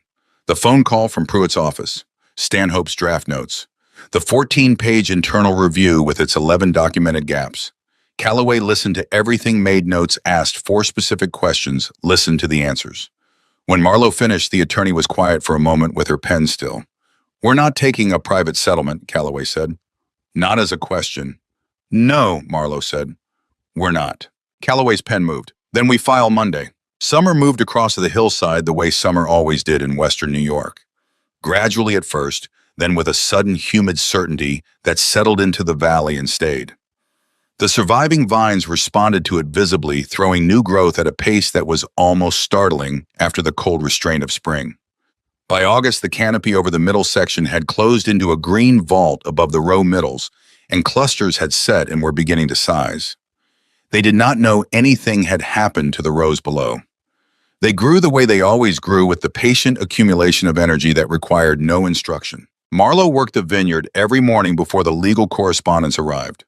[SPEAKER 1] The phone call from Pruitt's office, Stanhope's draft notes, the 14-page internal review with its 11 documented gaps. Callaway listened to everything, made notes, asked 4 specific questions, listened to the answers. When Marlowe finished, the attorney was quiet for a moment with her pen still. "We're not taking a private settlement," Callaway said. "Not as a question." "No," Marlowe said. "We're not." Callaway's pen moved. "Then we file Monday." Summer moved across the hillside the way summer always did in western New York. Gradually at first, then with a sudden humid certainty that settled into the valley and stayed. The surviving vines responded to it visibly, throwing new growth at a pace that was almost startling after the cold restraint of spring. By August, the canopy over the middle section had closed into a green vault above the row middles, and clusters had set and were beginning to size. They did not know anything had happened to the rows below. They grew the way they always grew, with the patient accumulation of energy that required no instruction. Marlowe worked the vineyard every morning before the legal correspondence arrived.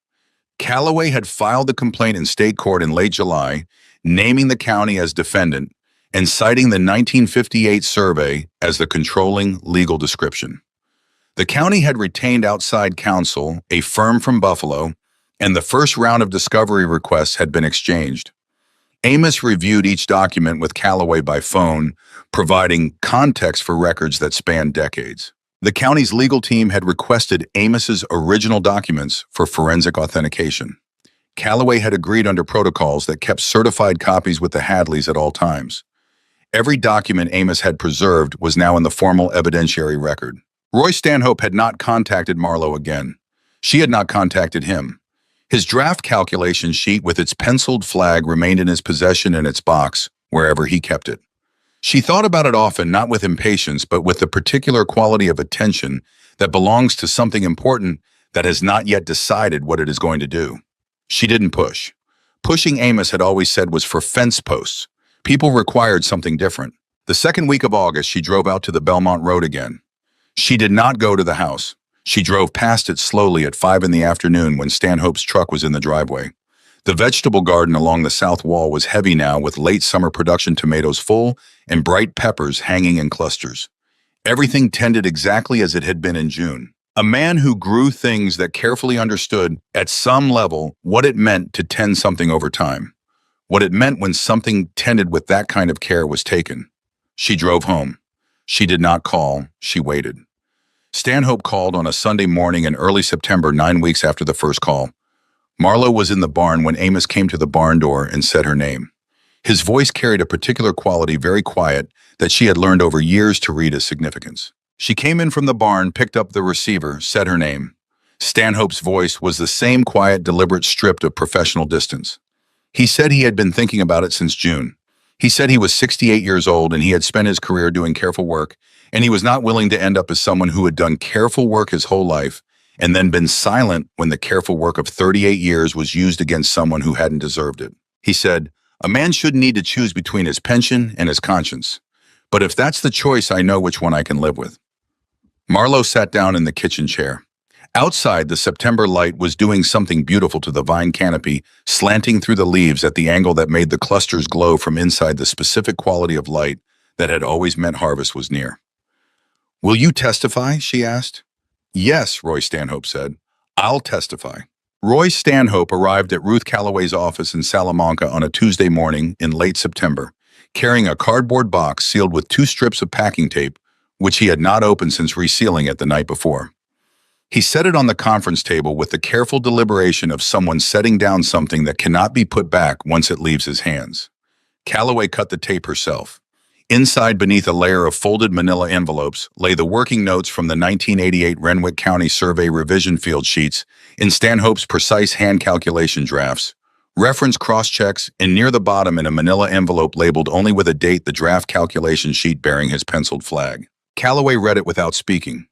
[SPEAKER 1] Callaway had filed the complaint in state court in late July, naming the county as defendant and citing the 1958 survey as the controlling legal description. The county had retained outside counsel, a firm from Buffalo, and the first round of discovery requests had been exchanged. Amos reviewed each document with Callaway by phone, providing context for records that spanned decades. The county's legal team had requested Amos's original documents for forensic authentication. Callaway had agreed under protocols that kept certified copies with the Hadleys at all times. Every document Amos had preserved was now in the formal evidentiary record. Roy Stanhope had not contacted Marlowe again. She had not contacted him. His draft calculation sheet with its penciled flag remained in his possession in its box, wherever he kept it. She thought about it often, not with impatience, but with the particular quality of attention that belongs to something important that has not yet decided what it is going to do. She didn't push. Pushing, Amos had always said, was for fence posts. People required something different. The second week of August, she drove out to the Belmont Road again. She did not go to the house. She drove past it slowly at 5 in the afternoon when Stanhope's truck was in the driveway. The vegetable garden along the south wall was heavy now, with late summer production tomatoes full and bright peppers hanging in clusters. Everything tended exactly as it had been in June. A man who grew things that carefully understood, at some level, what it meant to tend something over time. What it meant when something tended with that kind of care was taken. She drove home. She did not call. She waited. Stanhope called on a Sunday morning in early September, 9 weeks after the first call. Marlowe was in the barn when Amos came to the barn door and said her name. His voice carried a particular quality, very quiet, that she had learned over years to read as significance. She came in from the barn, picked up the receiver, said her name. Stanhope's voice was the same quiet, deliberate, stripped of professional distance. He said he had been thinking about it since June. He said he was 68 years old and he had spent his career doing careful work, and he was not willing to end up as someone who had done careful work his whole life and then been silent when the careful work of 38 years was used against someone who hadn't deserved it. He said, "A man shouldn't need to choose between his pension and his conscience. But if that's the choice, I know which one I can live with." Marlowe sat down in the kitchen chair. Outside, the September light was doing something beautiful to the vine canopy, slanting through the leaves at the angle that made the clusters glow from inside, the specific quality of light that had always meant harvest was near. "Will you testify?" she asked. "Yes," Roy Stanhope said. "I'll testify." Roy Stanhope arrived at Ruth Calloway's office in Salamanca on a Tuesday morning in late September, carrying a cardboard box sealed with 2 strips of packing tape, which he had not opened since resealing it the night before. He set it on the conference table with the careful deliberation of someone setting down something that cannot be put back once it leaves his hands. Calloway cut the tape herself. Inside, beneath a layer of folded manila envelopes, lay the working notes from the 1988 Renwick County Survey revision field sheets in Stanhope's precise hand calculation drafts, reference cross-checks, and near the bottom in a manila envelope labeled only with a date, the draft calculation sheet bearing his penciled flag. Calloway read it without speaking.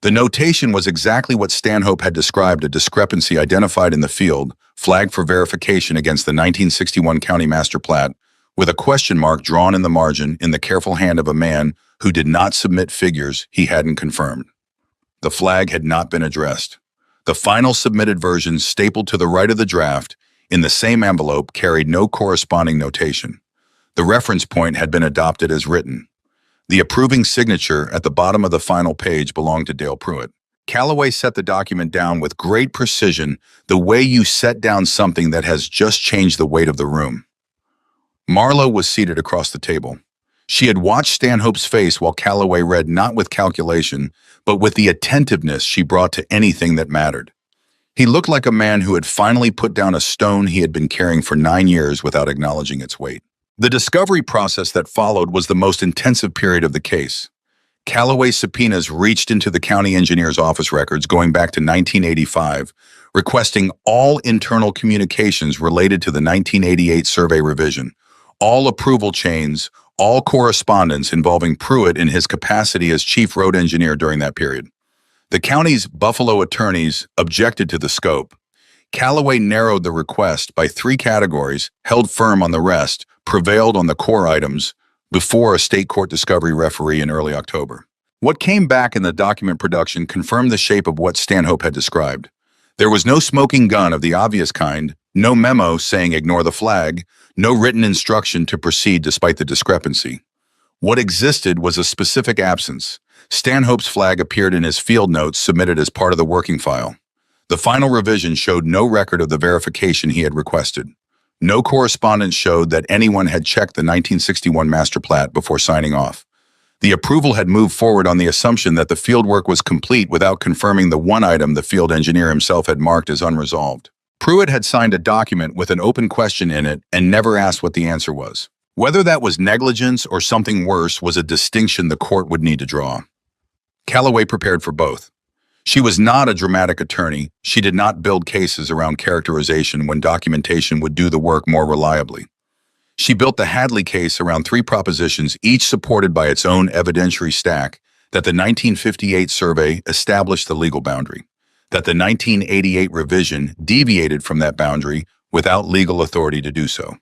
[SPEAKER 1] The notation was exactly what Stanhope had described: a discrepancy identified in the field, flagged for verification against the 1961 County Master Plat, with a question mark drawn in the margin in the careful hand of a man who did not submit figures he hadn't confirmed. The flag had not been addressed. The final submitted version, stapled to the right of the draft, in the same envelope, carried no corresponding notation. The reference point had been adopted as written. The approving signature at the bottom of the final page belonged to Dale Pruitt. Calloway set the document down with great precision, the way you set down something that has just changed the weight of the room. Marlowe was seated across the table. She had watched Stanhope's face while Calloway read, not with calculation, but with the attentiveness she brought to anything that mattered. He looked like a man who had finally put down a stone he had been carrying for 9 years without acknowledging its weight. The discovery process that followed was the most intensive period of the case. Calloway's subpoenas reached into the county engineer's office records going back to 1985, requesting all internal communications related to the 1988 survey revision, all approval chains, all correspondence involving Pruitt in his capacity as chief road engineer during that period. The county's Buffalo attorneys objected to the scope. Calloway narrowed the request by 3 categories, held firm on the rest, prevailed on the core items before a state court discovery referee in early October. What came back in the document production confirmed the shape of what Stanhope had described. There was no smoking gun of the obvious kind, no memo saying ignore the flag, no written instruction to proceed despite the discrepancy. What existed was a specific absence. Stanhope's flag appeared in his field notes submitted as part of the working file. The final revision showed no record of the verification he had requested. No correspondence showed that anyone had checked the 1961 Master Plat before signing off. The approval had moved forward on the assumption that the field work was complete without confirming the one item the field engineer himself had marked as unresolved. Pruitt had signed a document with an open question in it and never asked what the answer was. Whether that was negligence or something worse was a distinction the court would need to draw. Calloway prepared for both. She was not a dramatic attorney. She did not build cases around characterization when documentation would do the work more reliably. She built the Hadley case around 3 propositions, each supported by its own evidentiary stack, that the 1958 survey established the legal boundary, that the 1988 revision deviated from that boundary without legal authority to do so,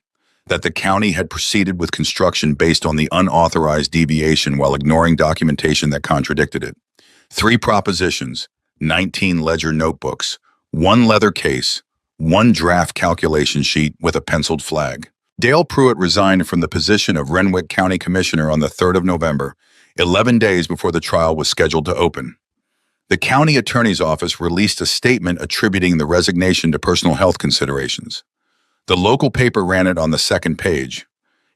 [SPEAKER 1] that the county had proceeded with construction based on the unauthorized deviation while ignoring documentation that contradicted it. 3 propositions, 19 ledger notebooks, 1 leather case, 1 draft calculation sheet with a penciled flag. Dale Pruitt resigned from the position of Renwick County Commissioner on the 3rd of November, 11 days before the trial was scheduled to open. The county attorney's office released a statement attributing the resignation to personal health considerations. The local paper ran it on the 2nd page.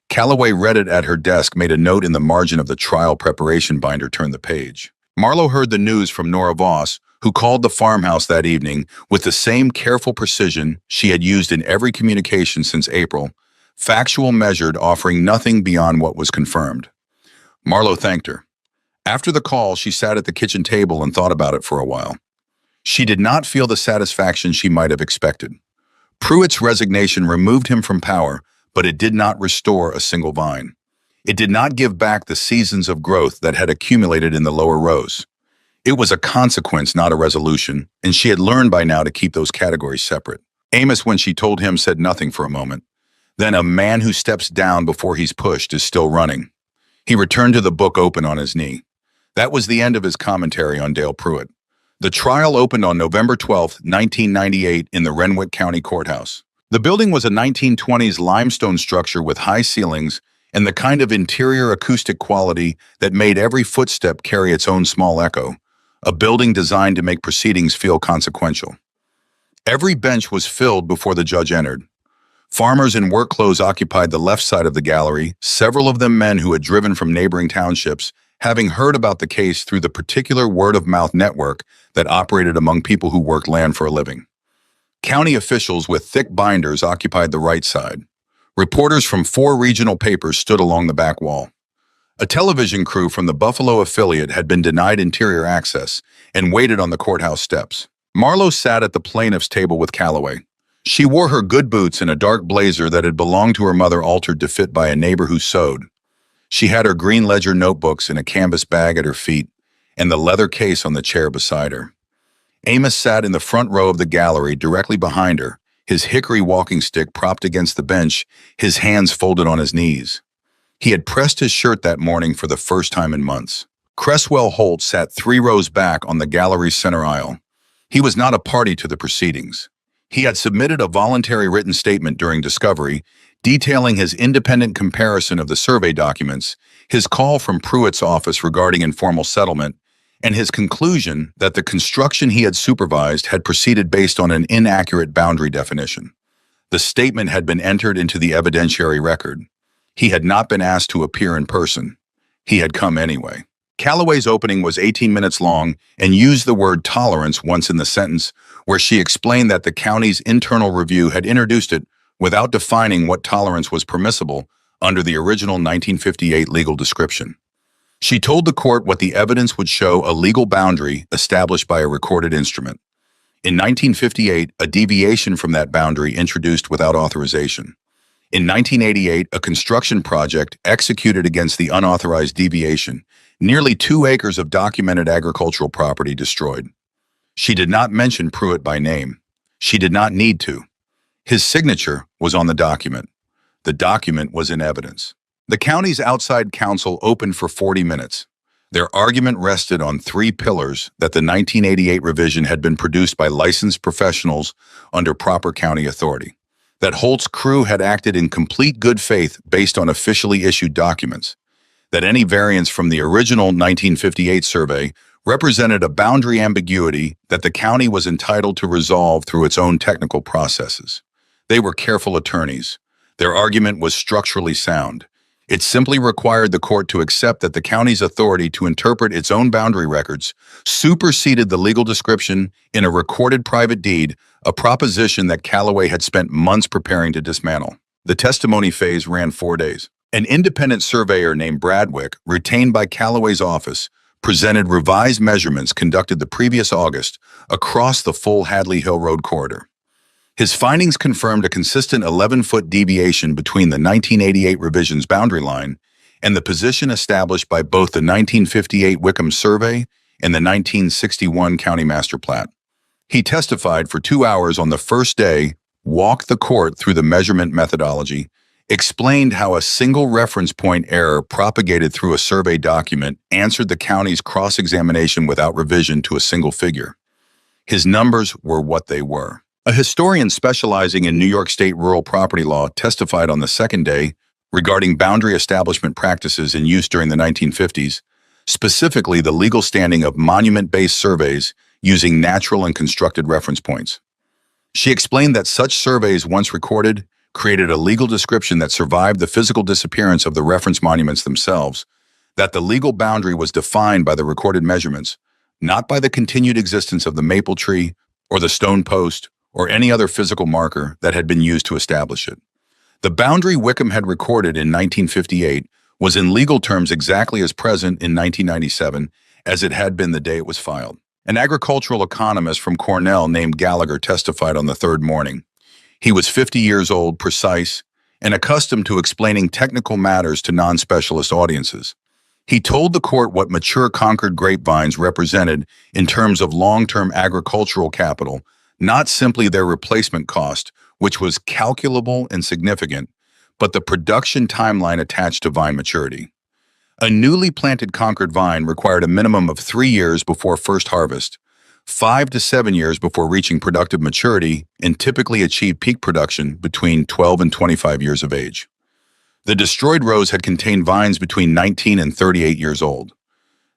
[SPEAKER 1] Calloway read it at her desk, made a note in the margin of the trial preparation binder, turned the page. Marlowe heard the news from Nora Voss, who called the farmhouse that evening with the same careful precision she had used in every communication since April, factual, measured, offering nothing beyond what was confirmed. Marlowe thanked her. After the call, she sat at the kitchen table and thought about it for a while. She did not feel the satisfaction she might have expected. Pruitt's resignation removed him from power, but it did not restore a single vine. It did not give back the seasons of growth that had accumulated in the lower rows. It was a consequence, not a resolution, and she had learned by now to keep those categories separate. Amos, when she told him, said nothing for a moment. Then a man who steps down before he's pushed is still running. He returned to the book open on his knee. That was the end of his commentary on Dale Pruitt. The trial opened on November 12, 1998 in the Renwick County Courthouse. The building was a 1920s limestone structure with high ceilings and the kind of interior acoustic quality that made every footstep carry its own small echo, a building designed to make proceedings feel consequential. Every bench was filled before the judge entered. Farmers in work clothes occupied the left side of the gallery, several of them men who had driven from neighboring townships, having heard about the case through the particular word-of-mouth network that operated among people who worked land for a living. County officials with thick binders occupied the right side. Reporters from 4 regional papers stood along the back wall. A television crew from the Buffalo affiliate had been denied interior access and waited on the courthouse steps. Marlowe sat at the plaintiff's table with Calloway. She wore her good boots and a dark blazer that had belonged to her mother, altered to fit by a neighbor who sewed. She had her green ledger notebooks in a canvas bag at her feet and the leather case on the chair beside her. Amos sat in the front row of the gallery directly behind her, his hickory walking stick propped against the bench, his hands folded on his knees. He had pressed his shirt that morning for the first time in months. Cresswell Holt sat 3 rows back on the gallery's center aisle. He was not a party to the proceedings. He had submitted a voluntary written statement during discovery, detailing his independent comparison of the survey documents, his call from Pruitt's office regarding informal settlement, and his conclusion that the construction he had supervised had proceeded based on an inaccurate boundary definition. The statement had been entered into the evidentiary record. He had not been asked to appear in person. He had come anyway. Calloway's opening was 18 minutes long and used the word tolerance once in the sentence, where she explained that the county's internal review had introduced it without defining what tolerance was permissible under the original 1958 legal description. She told the court what the evidence would show: a legal boundary established by a recorded instrument. In 1958, a deviation from that boundary introduced without authorization. In 1988, a construction project executed against the unauthorized deviation, nearly 2 acres of documented agricultural property destroyed. She did not mention Pruitt by name. She did not need to. His signature was on the document. The document was in evidence. The county's outside counsel opened for 40 minutes. Their argument rested on 3 pillars: that the 1988 revision had been produced by licensed professionals under proper county authority, that Holt's crew had acted in complete good faith based on officially issued documents, that any variance from the original 1958 survey represented a boundary ambiguity that the county was entitled to resolve through its own technical processes. They were careful attorneys. Their argument was structurally sound. It simply required the court to accept that the county's authority to interpret its own boundary records superseded the legal description in a recorded private deed, a proposition that Calloway had spent months preparing to dismantle. The testimony phase ran 4 days. An independent surveyor named Bradwick, retained by Calloway's office, presented revised measurements conducted the previous August across the full Hadley Hill Road corridor. His findings confirmed a consistent 11-foot deviation between the 1988 revision's boundary line and the position established by both the 1958 Wickham Survey and the 1961 County Master Plat. He testified for 2 hours on the first day, walked the court through the measurement methodology, explained how a single reference point error propagated through a survey document answered the county's cross-examination without revision to a single figure. His numbers were what they were. A historian specializing in New York State rural property law testified on the second day regarding boundary establishment practices in use during the 1950s, specifically the legal standing of monument-based surveys using natural and constructed reference points. She explained that such surveys, once recorded, created a legal description that survived the physical disappearance of the reference monuments themselves, that the legal boundary was defined by the recorded measurements, not by the continued existence of the maple tree or the stone post or any other physical marker that had been used to establish it. The boundary Wickham had recorded in 1958 was in legal terms exactly as present in 1997 as it had been the day it was filed. An agricultural economist from Cornell named Gallagher testified on the third morning. He was 50 years old, precise, and accustomed to explaining technical matters to non-specialist audiences. He told the court what mature Concord grapevines represented in terms of long-term agricultural capital, not simply their replacement cost, which was calculable and significant, but the production timeline attached to vine maturity. A newly planted Concord vine required a minimum of 3 years before first harvest, 5 to 7 years before reaching productive maturity, and typically achieved peak production between 12 and 25 years of age. The destroyed rows had contained vines between 19 and 38 years old.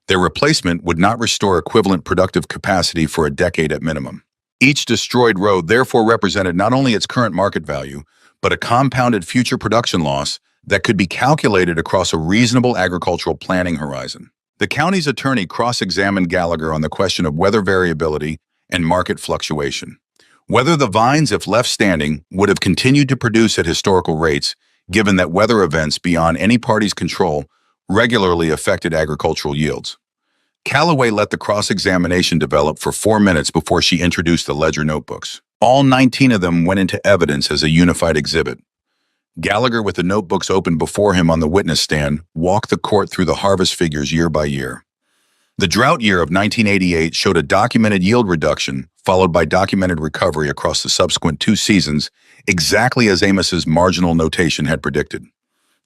[SPEAKER 1] Their replacement would not restore equivalent productive capacity for a decade at minimum. Each destroyed row therefore represented not only its current market value, but a compounded future production loss that could be calculated across a reasonable agricultural planning horizon. The county's attorney cross-examined Gallagher on the question of weather variability and market fluctuation. Whether the vines, if left standing, would have continued to produce at historical rates, given that weather events beyond any party's control regularly affected agricultural yields. Callaway let the cross-examination develop for 4 minutes before she introduced the ledger notebooks. All 19 of them went into evidence as a unified exhibit. Gallagher, with the notebooks open before him on the witness stand, walked the court through the harvest figures year by year. The drought year of 1988 showed a documented yield reduction, followed by documented recovery across the subsequent 2 seasons, exactly as Amos's marginal notation had predicted.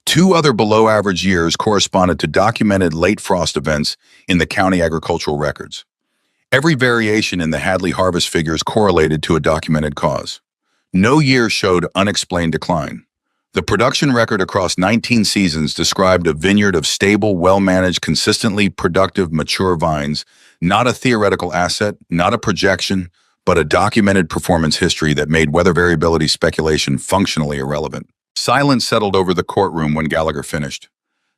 [SPEAKER 1] 2 other below-average years corresponded to documented late frost events in the county agricultural records. Every variation in the Hadley harvest figures correlated to a documented cause. No year showed unexplained decline. The production record across 19 seasons described a vineyard of stable, well-managed, consistently productive, mature vines, not a theoretical asset, not a projection, but a documented performance history that made weather variability speculation functionally irrelevant. Silence settled over the courtroom when Gallagher finished.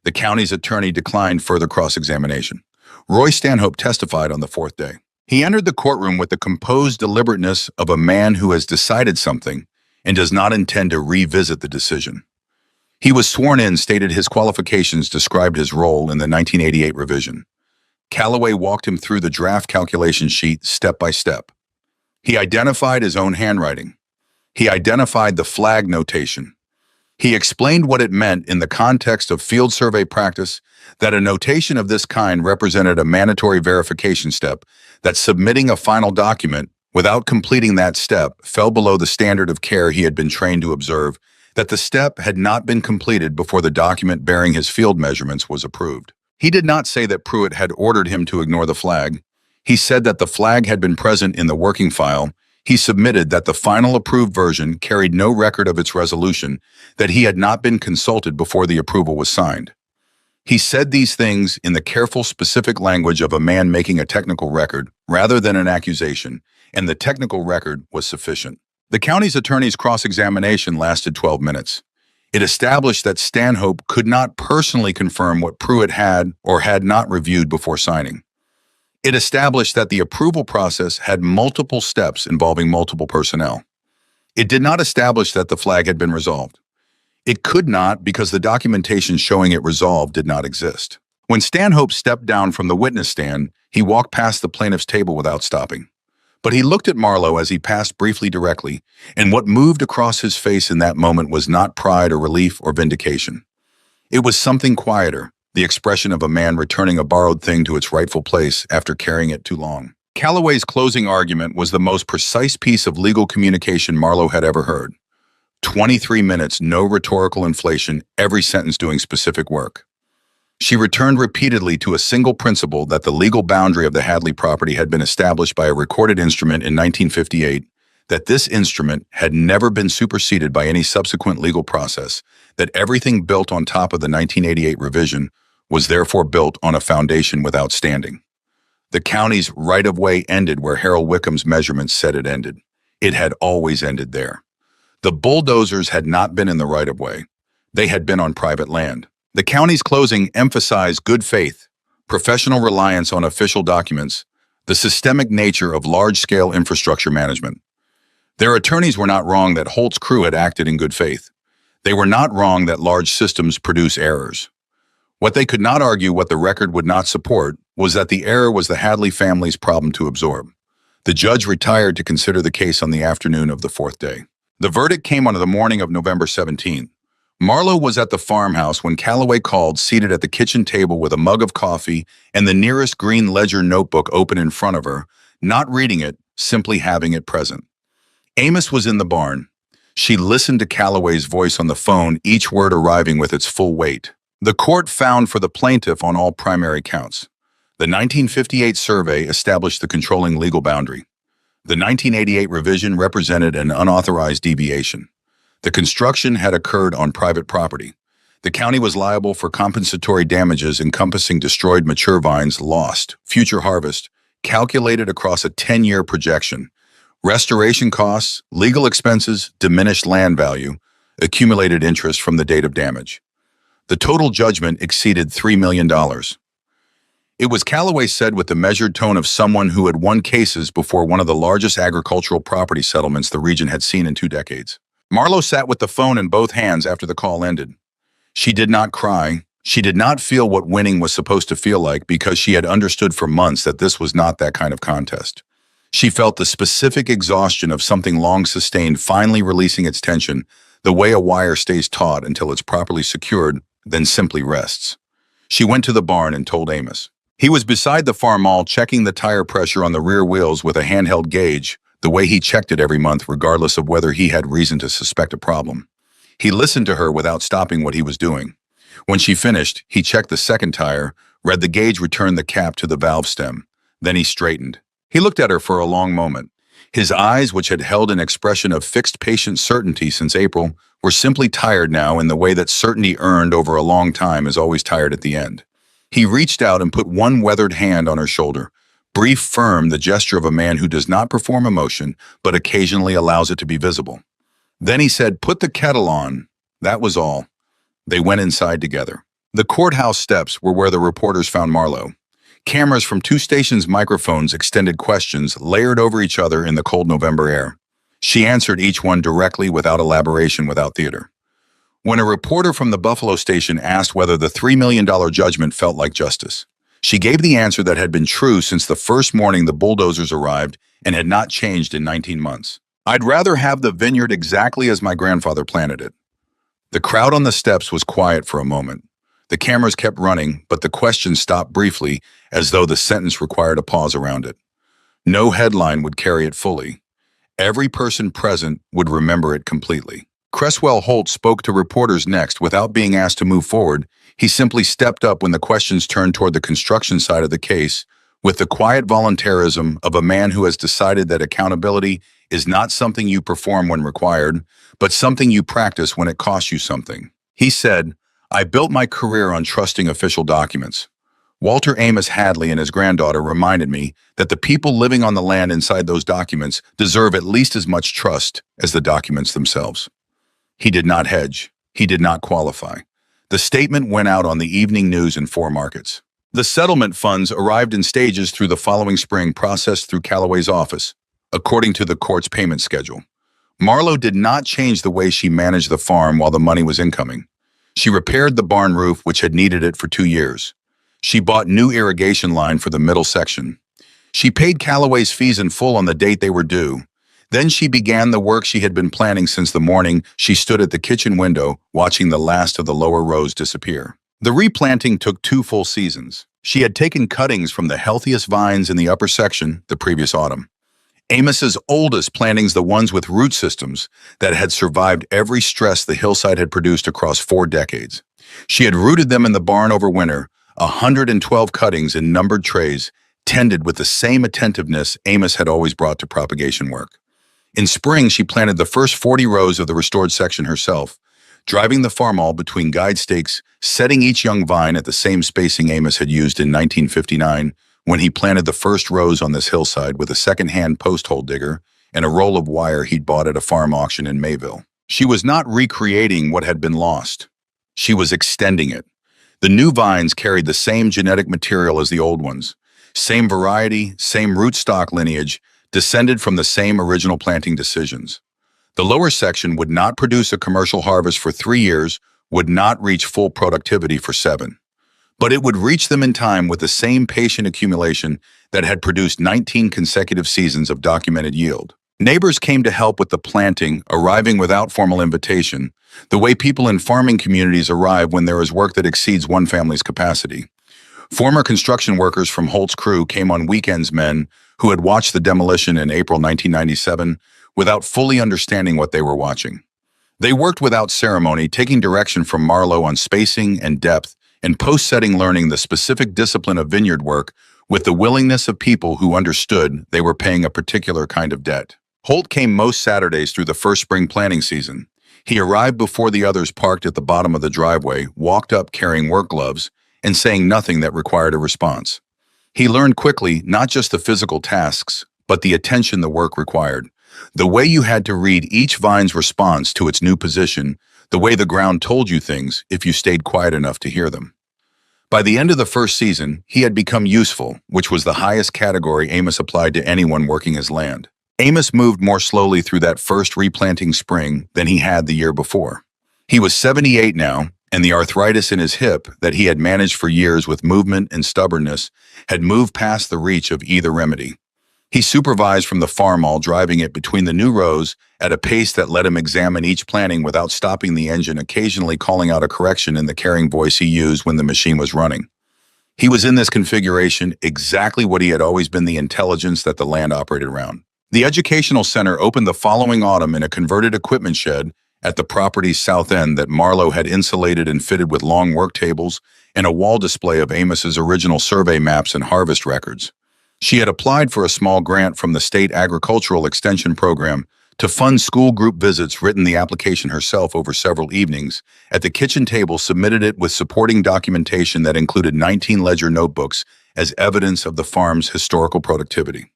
[SPEAKER 1] The county's attorney declined further cross-examination. Roy Stanhope testified on the 4th day. He entered the courtroom with the composed deliberateness of a man who has decided something and does not intend to revisit the decision. He was sworn in, stated his qualifications, described his role in the 1988 revision. Callaway walked him through the draft calculation sheet step by step. He identified his own handwriting. He identified the flag notation. He explained what it meant in the context of field survey practice, that a notation of this kind represented a mandatory verification step, that submitting a final document without completing that step fell below the standard of care he had been trained to observe, that the step had not been completed before the document bearing his field measurements was approved. He did not say that Pruitt had ordered him to ignore the flag. He said that the flag had been present in the working file. He submitted that the final approved version carried no record of its resolution, that he had not been consulted before the approval was signed. He said these things in the careful, specific language of a man making a technical record rather than an accusation, and the technical record was sufficient. The county's attorney's cross-examination lasted 12 minutes. It established that Stanhope could not personally confirm what Pruitt had or had not reviewed before signing. It established that the approval process had multiple steps involving multiple personnel. It did not establish that the flag had been resolved. It could not because the documentation showing it resolved did not exist. When Stanhope stepped down from the witness stand, he walked past the plaintiff's table without stopping. But he looked at Marlowe as he passed briefly directly, and what moved across his face in that moment was not pride or relief or vindication. It was something quieter, the expression of a man returning a borrowed thing to its rightful place after carrying it too long. Calloway's closing argument was the most precise piece of legal communication Marlowe had ever heard. 23 minutes, no rhetorical inflation, every sentence doing specific work. She returned repeatedly to a single principle that the legal boundary of the Hadley property had been established by a recorded instrument in 1958, that this instrument had never been superseded by any subsequent legal process, that everything built on top of the 1988 revision was therefore built on a foundation without standing. The county's right-of-way ended where Harold Wickham's measurements said it ended. It had always ended there. The bulldozers had not been in the right-of-way. They had been on private land. The county's closing emphasized good faith, professional reliance on official documents, the systemic nature of large-scale infrastructure management. Their attorneys were not wrong that Holt's crew had acted in good faith. They were not wrong that large systems produce errors. What they could not argue, what the record would not support, was that the error was the Hadley family's problem to absorb. The judge retired to consider the case on the afternoon of the fourth day. The verdict came on the morning of November 17th. Marlowe was at the farmhouse when Calloway called, seated at the kitchen table with a mug of coffee and the nearest green ledger notebook open in front of her, not reading it, simply having it present. Amos was in the barn. She listened to Calloway's voice on the phone, each word arriving with its full weight. The court found for the plaintiff on all primary counts. The 1958 survey established the controlling legal boundary. The 1988 revision represented an unauthorized deviation. The construction had occurred on private property. The county was liable for compensatory damages encompassing destroyed mature vines, lost, future harvest, calculated across a 10-year projection, restoration costs, legal expenses, diminished land value, accumulated interest from the date of damage. The total judgment exceeded $3 million. It was, Calloway said with the measured tone of someone who had won cases before one of the largest agricultural property settlements the region had seen in 2 decades. Marlowe sat with the phone in both hands after the call ended. She did not cry. She did not feel what winning was supposed to feel like because she had understood for months that this was not that kind of contest. She felt the specific exhaustion of something long sustained finally releasing its tension, the way a wire stays taut until it's properly secured, then simply rests. She went to the barn and told Amos. He was beside the farm mall checking the tire pressure on the rear wheels with a handheld gauge, the way he checked it every month regardless of whether he had reason to suspect a problem. He listened to her without stopping what he was doing. When she finished, he checked the second tire, read the gauge, returned the cap to the valve stem. Then he straightened. He looked at her for a long moment. His eyes, which had held an expression of fixed patient certainty since April, were simply tired now in the way that certainty earned over a long time is always tired at the end. He reached out and put one weathered hand on her shoulder. Brief, firm, the gesture of a man who does not perform emotion, but occasionally allows it to be visible. Then he said, "Put the kettle on." That was all. They went inside together. The courthouse steps were where the reporters found Marlowe. Cameras from 2 stations' microphones extended questions layered over each other in the cold November air. She answered each one directly, without elaboration, without theater. When a reporter from the Buffalo station asked whether the $3 million judgment felt like justice, she gave the answer that had been true since the first morning the bulldozers arrived and had not changed in 19 months. "I'd rather have the vineyard exactly as my grandfather planted it." The crowd on the steps was quiet for a moment. The cameras kept running, but the question stopped briefly, as though the sentence required a pause around it. No headline would carry it fully. Every person present would remember it completely. Cresswell Holt spoke to reporters next without being asked to move forward. He simply stepped up when the questions turned toward the construction side of the case, with the quiet voluntarism of a man who has decided that accountability is not something you perform when required, but something you practice when it costs you something. He said, "I built my career on trusting official documents. Walter Amos Hadley and his granddaughter reminded me that the people living on the land inside those documents deserve at least as much trust as the documents themselves." He did not hedge. He did not qualify. The statement went out on the evening news in 4 markets. The settlement funds arrived in stages through the following spring, processed through Calloway's office, according to the court's payment schedule. Marlowe did not change the way she managed the farm while the money was incoming. She repaired the barn roof, which had needed it for 2 years. She bought new irrigation line for the middle section. She paid Calloway's fees in full on the date they were due. Then she began the work she had been planning since the morning she stood at the kitchen window, watching the last of the lower rows disappear. The replanting took 2 full seasons. She had taken cuttings from the healthiest vines in the upper section the previous autumn. Amos's oldest plantings, the ones with root systems that had survived every stress the hillside had produced across 4 decades. She had rooted them in the barn over winter, 112 cuttings in numbered trays, tended with the same attentiveness Amos had always brought to propagation work. In spring, she planted the first 40 rows of the restored section herself, driving the farmall between guide stakes, setting each young vine at the same spacing Amos had used in 1959 when he planted the first rows on this hillside with a second-hand post-hole digger and a roll of wire he'd bought at a farm auction in Mayville. She was not recreating what had been lost. She was extending it. The new vines carried the same genetic material as the old ones, same variety, same rootstock lineage, descended from the same original planting decisions. The lower section would not produce a commercial harvest for 3 years, would not reach full productivity for 7. But it would reach them in time with the same patient accumulation that had produced 19 consecutive seasons of documented yield. Neighbors came to help with the planting, arriving without formal invitation, the way people in farming communities arrive when there is work that exceeds one family's capacity. Former construction workers from Holt's crew came on weekends, men who had watched the demolition in April 1997 without fully understanding what they were watching. They worked without ceremony, taking direction from Marlowe on spacing and depth, and post-setting learning the specific discipline of vineyard work with the willingness of people who understood they were paying a particular kind of debt. Holt came most Saturdays through the first spring planting season. He arrived before the others parked at the bottom of the driveway, walked up carrying work gloves, and saying nothing that required a response. He learned quickly not just the physical tasks, but the attention the work required. The way you had to read each vine's response to its new position, the way the ground told you things if you stayed quiet enough to hear them. By the end of the first season, he had become useful, which was the highest category Amos applied to anyone working his land. Amos moved more slowly through that first replanting spring than he had the year before. He was 78 now, and the arthritis in his hip that he had managed for years with movement and stubbornness had moved past the reach of either remedy. He supervised from the farmall, driving it between the new rows at a pace that let him examine each planting without stopping the engine, occasionally calling out a correction in the caring voice he used when the machine was running. He was in this configuration exactly what he had always been, the intelligence that the land operated around. The educational center opened the following autumn in a converted equipment shed at the property's south end that Marlowe had insulated and fitted with long work tables and a wall display of Amos's original survey maps and harvest records. She had applied for a small grant from the State Agricultural Extension Program to fund school group visits, written the application herself over several evenings. At the kitchen table, submitted it with supporting documentation that included 19 ledger notebooks as evidence of the farm's historical productivity.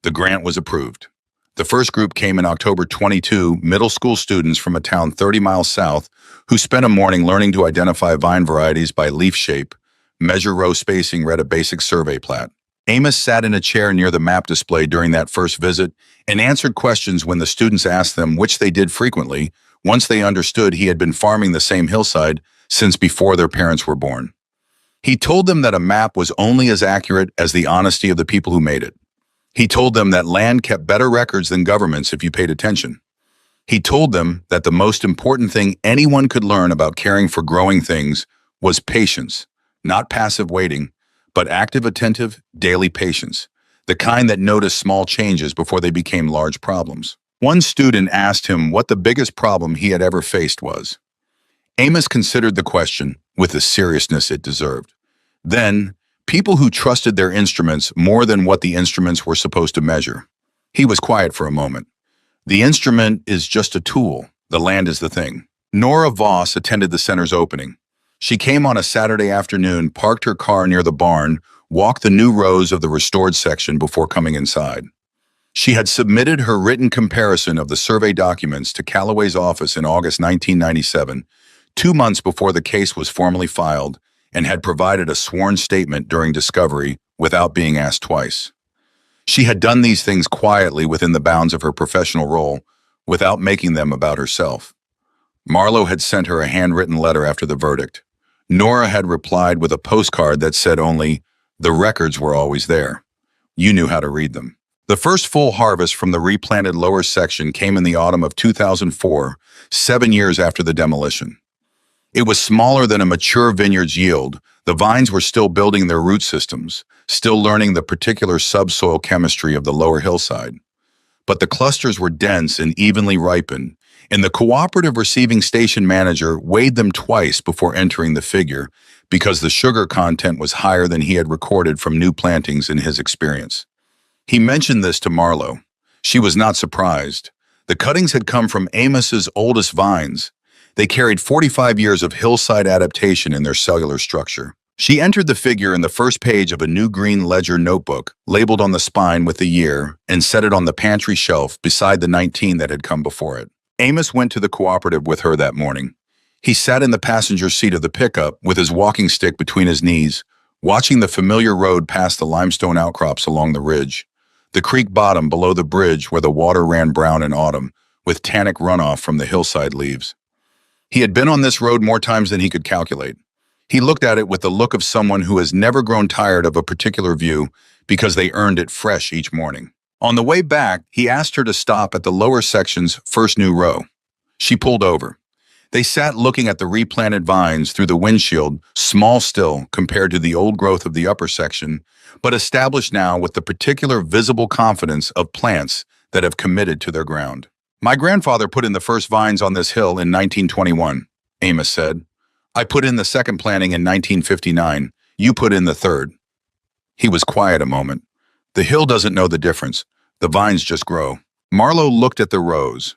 [SPEAKER 1] The grant was approved. The first group came in October 22, middle school students from a town 30 miles south who spent a morning learning to identify vine varieties by leaf shape, measure row spacing, read a basic survey plat. Amos sat in a chair near the map display during that first visit and answered questions when the students asked them, which they did frequently, once they understood he had been farming the same hillside since before their parents were born. He told them that a map was only as accurate as the honesty of the people who made it. He told them that land kept better records than governments if you paid attention. He told them that the most important thing anyone could learn about caring for growing things was patience, not passive waiting, but active, attentive, daily patience, the kind that noticed small changes before they became large problems. One student asked him what the biggest problem he had ever faced was. Amos considered the question with the seriousness it deserved. Then, people who trusted their instruments more than what the instruments were supposed to measure. He was quiet for a moment. The instrument is just a tool. The land is the thing. Nora Voss attended the center's opening. She came on a Saturday afternoon, parked her car near the barn, walked the new rows of the restored section before coming inside. She had submitted her written comparison of the survey documents to Callaway's office in August 1997, 2 months before the case was formally filed, and had provided a sworn statement during discovery without being asked twice. She had done these things quietly within the bounds of her professional role, without making them about herself. Marlowe had sent her a handwritten letter after the verdict. Nora had replied with a postcard that said only, "The records were always there. You knew how to read them." The first full harvest from the replanted lower section came in the autumn of 2004, 7 years after the demolition. It was smaller than a mature vineyard's yield. The vines were still building their root systems, still learning the particular subsoil chemistry of the lower hillside. But the clusters were dense and evenly ripened, and the cooperative receiving station manager weighed them twice before entering the figure because the sugar content was higher than he had recorded from new plantings in his experience. He mentioned this to Marlo. She was not surprised. The cuttings had come from Amos's oldest vines. They carried 45 years of hillside adaptation in their cellular structure. She entered the figure in the first page of a new green ledger notebook, labeled on the spine with the year, and set it on the pantry shelf beside the 19 that had come before it. Amos went to the cooperative with her that morning. He sat in the passenger seat of the pickup with his walking stick between his knees, watching the familiar road past the limestone outcrops along the ridge, the creek bottom below the bridge where the water ran brown in autumn, with tannic runoff from the hillside leaves. He had been on this road more times than he could calculate. He looked at it with the look of someone who has never grown tired of a particular view because they earned it fresh each morning. On the way back, he asked her to stop at the lower section's first new row. She pulled over. They sat looking at the replanted vines through the windshield, small still compared to the old growth of the upper section, but established now with the particular visible confidence of plants that have committed to their ground. "My grandfather put in the first vines on this hill in 1921, Amos said. "I put in the second planting in 1959. You put in the third." He was quiet a moment. "The hill doesn't know the difference. The vines just grow." Marlo looked at the rows.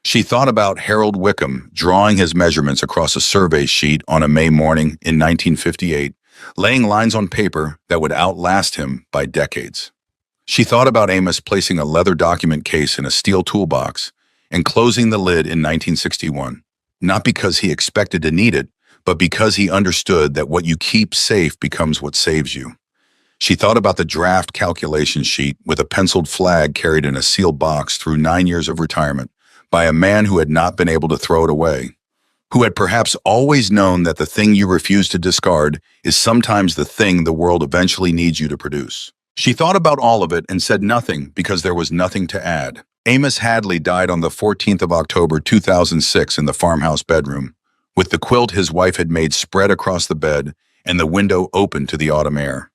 [SPEAKER 1] She thought about Harold Wickham drawing his measurements across a survey sheet on a May morning in 1958, laying lines on paper that would outlast him by decades. She thought about Amos placing a leather document case in a steel toolbox and closing the lid in 1961, not because he expected to need it, but because he understood that what you keep safe becomes what saves you. She thought about the draft calculation sheet with a penciled flag carried in a sealed box through 9 years of retirement by a man who had not been able to throw it away, who had perhaps always known that the thing you refuse to discard is sometimes the thing the world eventually needs you to produce. She thought about all of it and said nothing because there was nothing to add. Amos Hadley died on the 14th of October 2006 in the farmhouse bedroom, with the quilt his wife had made spread across the bed and the window open to the autumn air.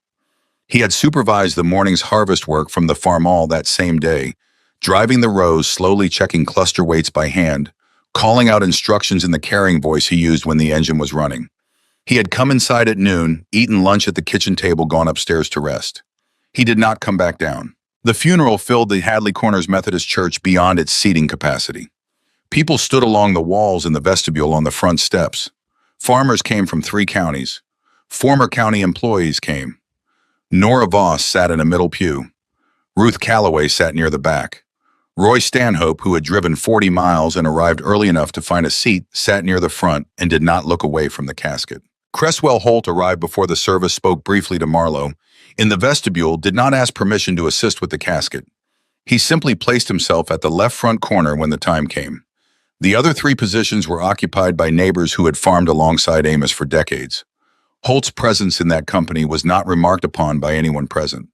[SPEAKER 1] He had supervised the morning's harvest work from the farmall that same day, driving the rows, slowly checking cluster weights by hand, calling out instructions in the carrying voice he used when the engine was running. He had come inside at noon, eaten lunch at the kitchen table, gone upstairs to rest. He did not come back down. The funeral filled the Hadley Corners Methodist Church beyond its seating capacity. People stood along the walls in the vestibule on the front steps. Farmers came from 3 counties. Former county employees came. Nora Voss sat in a middle pew. Ruth Calloway sat near the back. Roy Stanhope, who had driven 40 miles and arrived early enough to find a seat, sat near the front and did not look away from the casket. Cresswell Holt arrived before the service, spoke briefly to Marlo. In the vestibule, did not ask permission to assist with the casket. He simply placed himself at the left front corner when the time came. The other 3 positions were occupied by neighbors who had farmed alongside Amos for decades. Holt's presence in that company was not remarked upon by anyone present.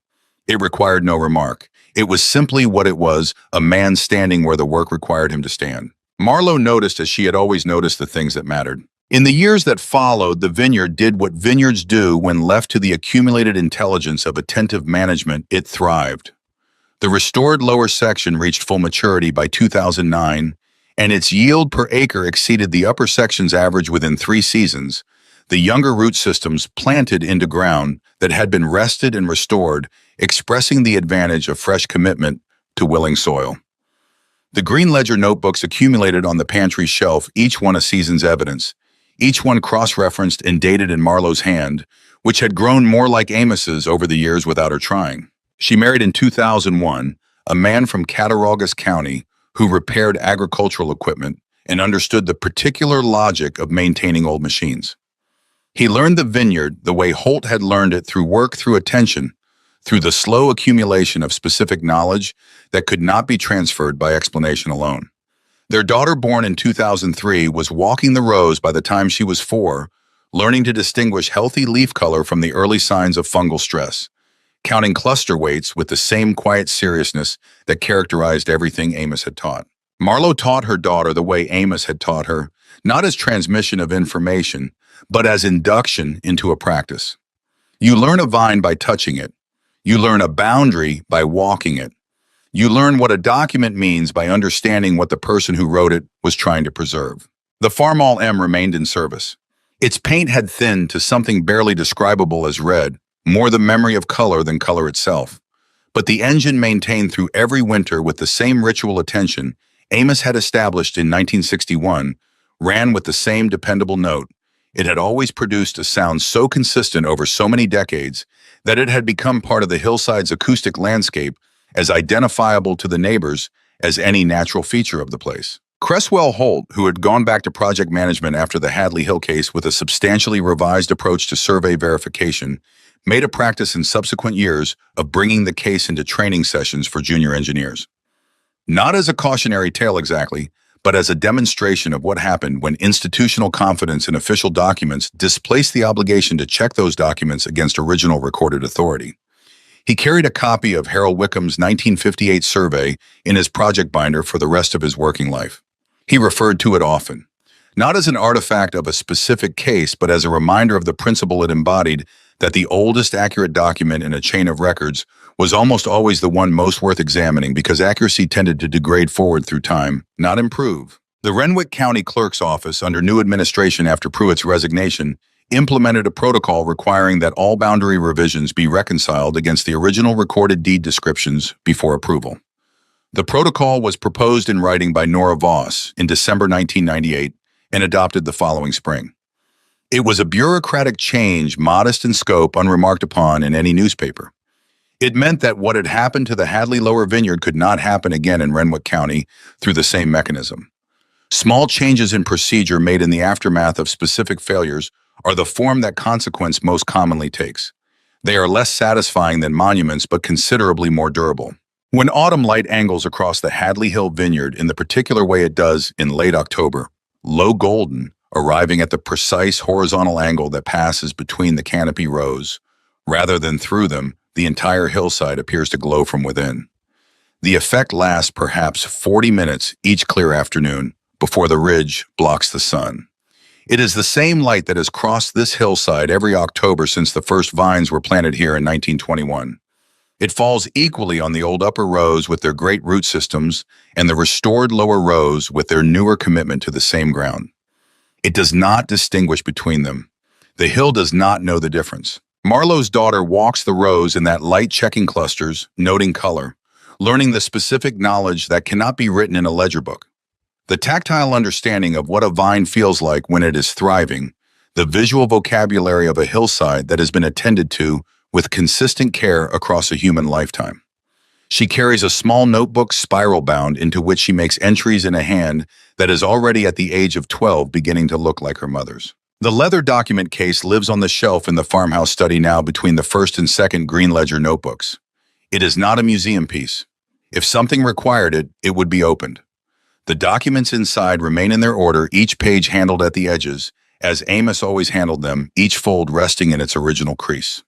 [SPEAKER 1] It required no remark. It was simply what it was, a man standing where the work required him to stand. Marlo noticed, as she had always noticed, the things that mattered. In the years that followed, the vineyard did what vineyards do when left to the accumulated intelligence of attentive management. It thrived. The restored lower section reached full maturity by 2009, and its yield per acre exceeded the upper section's average within 3 seasons. The younger root systems planted into ground that had been rested and restored, expressing the advantage of fresh commitment to willing soil. The green ledger notebooks accumulated on the pantry shelf, each one a season's evidence, each one cross-referenced and dated in Marlo's hand, which had grown more like Amos's over the years without her trying. She married in 2001, a man from Cattaraugus County who repaired agricultural equipment and understood the particular logic of maintaining old machines. He learned the vineyard the way Holt had learned it, through work, through attention, through the slow accumulation of specific knowledge that could not be transferred by explanation alone. Their daughter, born in 2003, was walking the rows by the time she was 4, learning to distinguish healthy leaf color from the early signs of fungal stress. counting cluster weights with the same quiet seriousness that characterized everything Amos had taught. Marlowe taught her daughter the way Amos had taught her, not as transmission of information, but as induction into a practice. You learn a vine by touching it. You learn a boundary by walking it. You learn what a document means by understanding what the person who wrote it was trying to preserve. The Farmall M remained in service. Its paint had thinned to something barely describable as red, more the memory of color than color itself. But the engine maintained through every winter with the same ritual attention Amos had established in 1961, ran with the same dependable note. It had always produced a sound so consistent over so many decades that it had become part of the hillside's acoustic landscape, as identifiable to the neighbors as any natural feature of the place. Cresswell Holt, who had gone back to project management after the Hadley Hill case with a substantially revised approach to survey verification, made a practice in subsequent years of bringing the case into training sessions for junior engineers. Not as a cautionary tale exactly, but as a demonstration of what happened when institutional confidence in official documents displaced the obligation to check those documents against original recorded authority. He carried a copy of Harold Wickham's 1958 survey in his project binder for the rest of his working life. He referred to it often, not as an artifact of a specific case, but as a reminder of the principle it embodied, that the oldest accurate document in a chain of records was almost always the one most worth examining because accuracy tended to degrade forward through time, not improve. The Renwick County Clerk's Office, under new administration after Pruitt's resignation, implemented a protocol requiring that all boundary revisions be reconciled against the original recorded deed descriptions before approval. The protocol was proposed in writing by Nora Voss in December 1998 and adopted the following spring. It was a bureaucratic change, modest in scope, unremarked upon in any newspaper. It meant that what had happened to the Hadley Lower Vineyard could not happen again in Renwick County through the same mechanism. Small changes in procedure made in the aftermath of specific failures are the form that consequence most commonly takes. They are less satisfying than monuments, but considerably more durable. When autumn light angles across the Hadley Hill Vineyard in the particular way it does in late October, low golden, arriving at the precise horizontal angle that passes between the canopy rows, rather than through them, the entire hillside appears to glow from within. The effect lasts perhaps 40 minutes each clear afternoon before the ridge blocks the sun. It is the same light that has crossed this hillside every October since the first vines were planted here in 1921. It falls equally on the old upper rows with their great root systems and the restored lower rows with their newer commitment to the same ground. It does not distinguish between them. The hill does not know the difference. Marlowe's daughter walks the rows in that light checking clusters, noting color, learning the specific knowledge that cannot be written in a ledger book. The tactile understanding of what a vine feels like when it is thriving, the visual vocabulary of a hillside that has been attended to with consistent care across a human lifetime. She carries a small notebook spiral bound into which she makes entries in a hand that is already at the age of 12 beginning to look like her mother's. The leather document case lives on the shelf in the farmhouse study now between the first and second green ledger notebooks. It is not a museum piece. If something required it, it would be opened. The documents inside remain in their order, each page handled at the edges, as Amos always handled them, each fold resting in its original crease.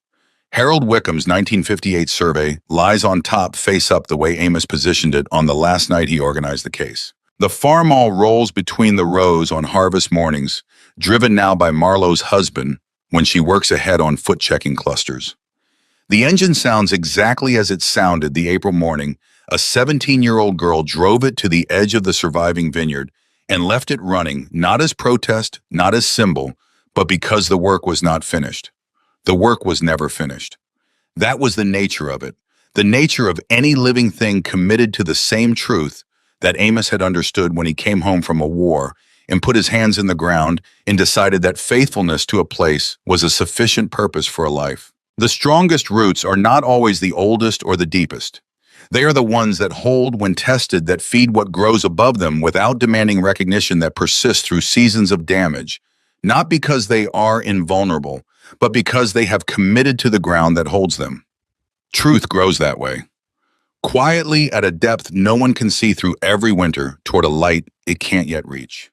[SPEAKER 1] Harold Wickham's 1958 survey lies on top face up the way Amos positioned it on the last night he organized the case. The farmall rolls between the rows on harvest mornings, driven now by Marlowe's husband when she works ahead on foot-checking clusters. The engine sounds exactly as it sounded the April morning. A 17-year-old girl drove it to the edge of the surviving vineyard and left it running, not as protest, not as symbol, but because the work was not finished. The work was never finished. That was the nature of it, the nature of any living thing committed to the same truth that Amos had understood when he came home from a war and put his hands in the ground and decided that faithfulness to a place was a sufficient purpose for a life. The strongest roots are not always the oldest or the deepest. They are the ones that hold when tested, that feed what grows above them without demanding recognition, that persist through seasons of damage, not because they are invulnerable, but because they have committed to the ground that holds them. Truth grows that way, quietly at a depth no one can see through every winter toward a light it can't yet reach.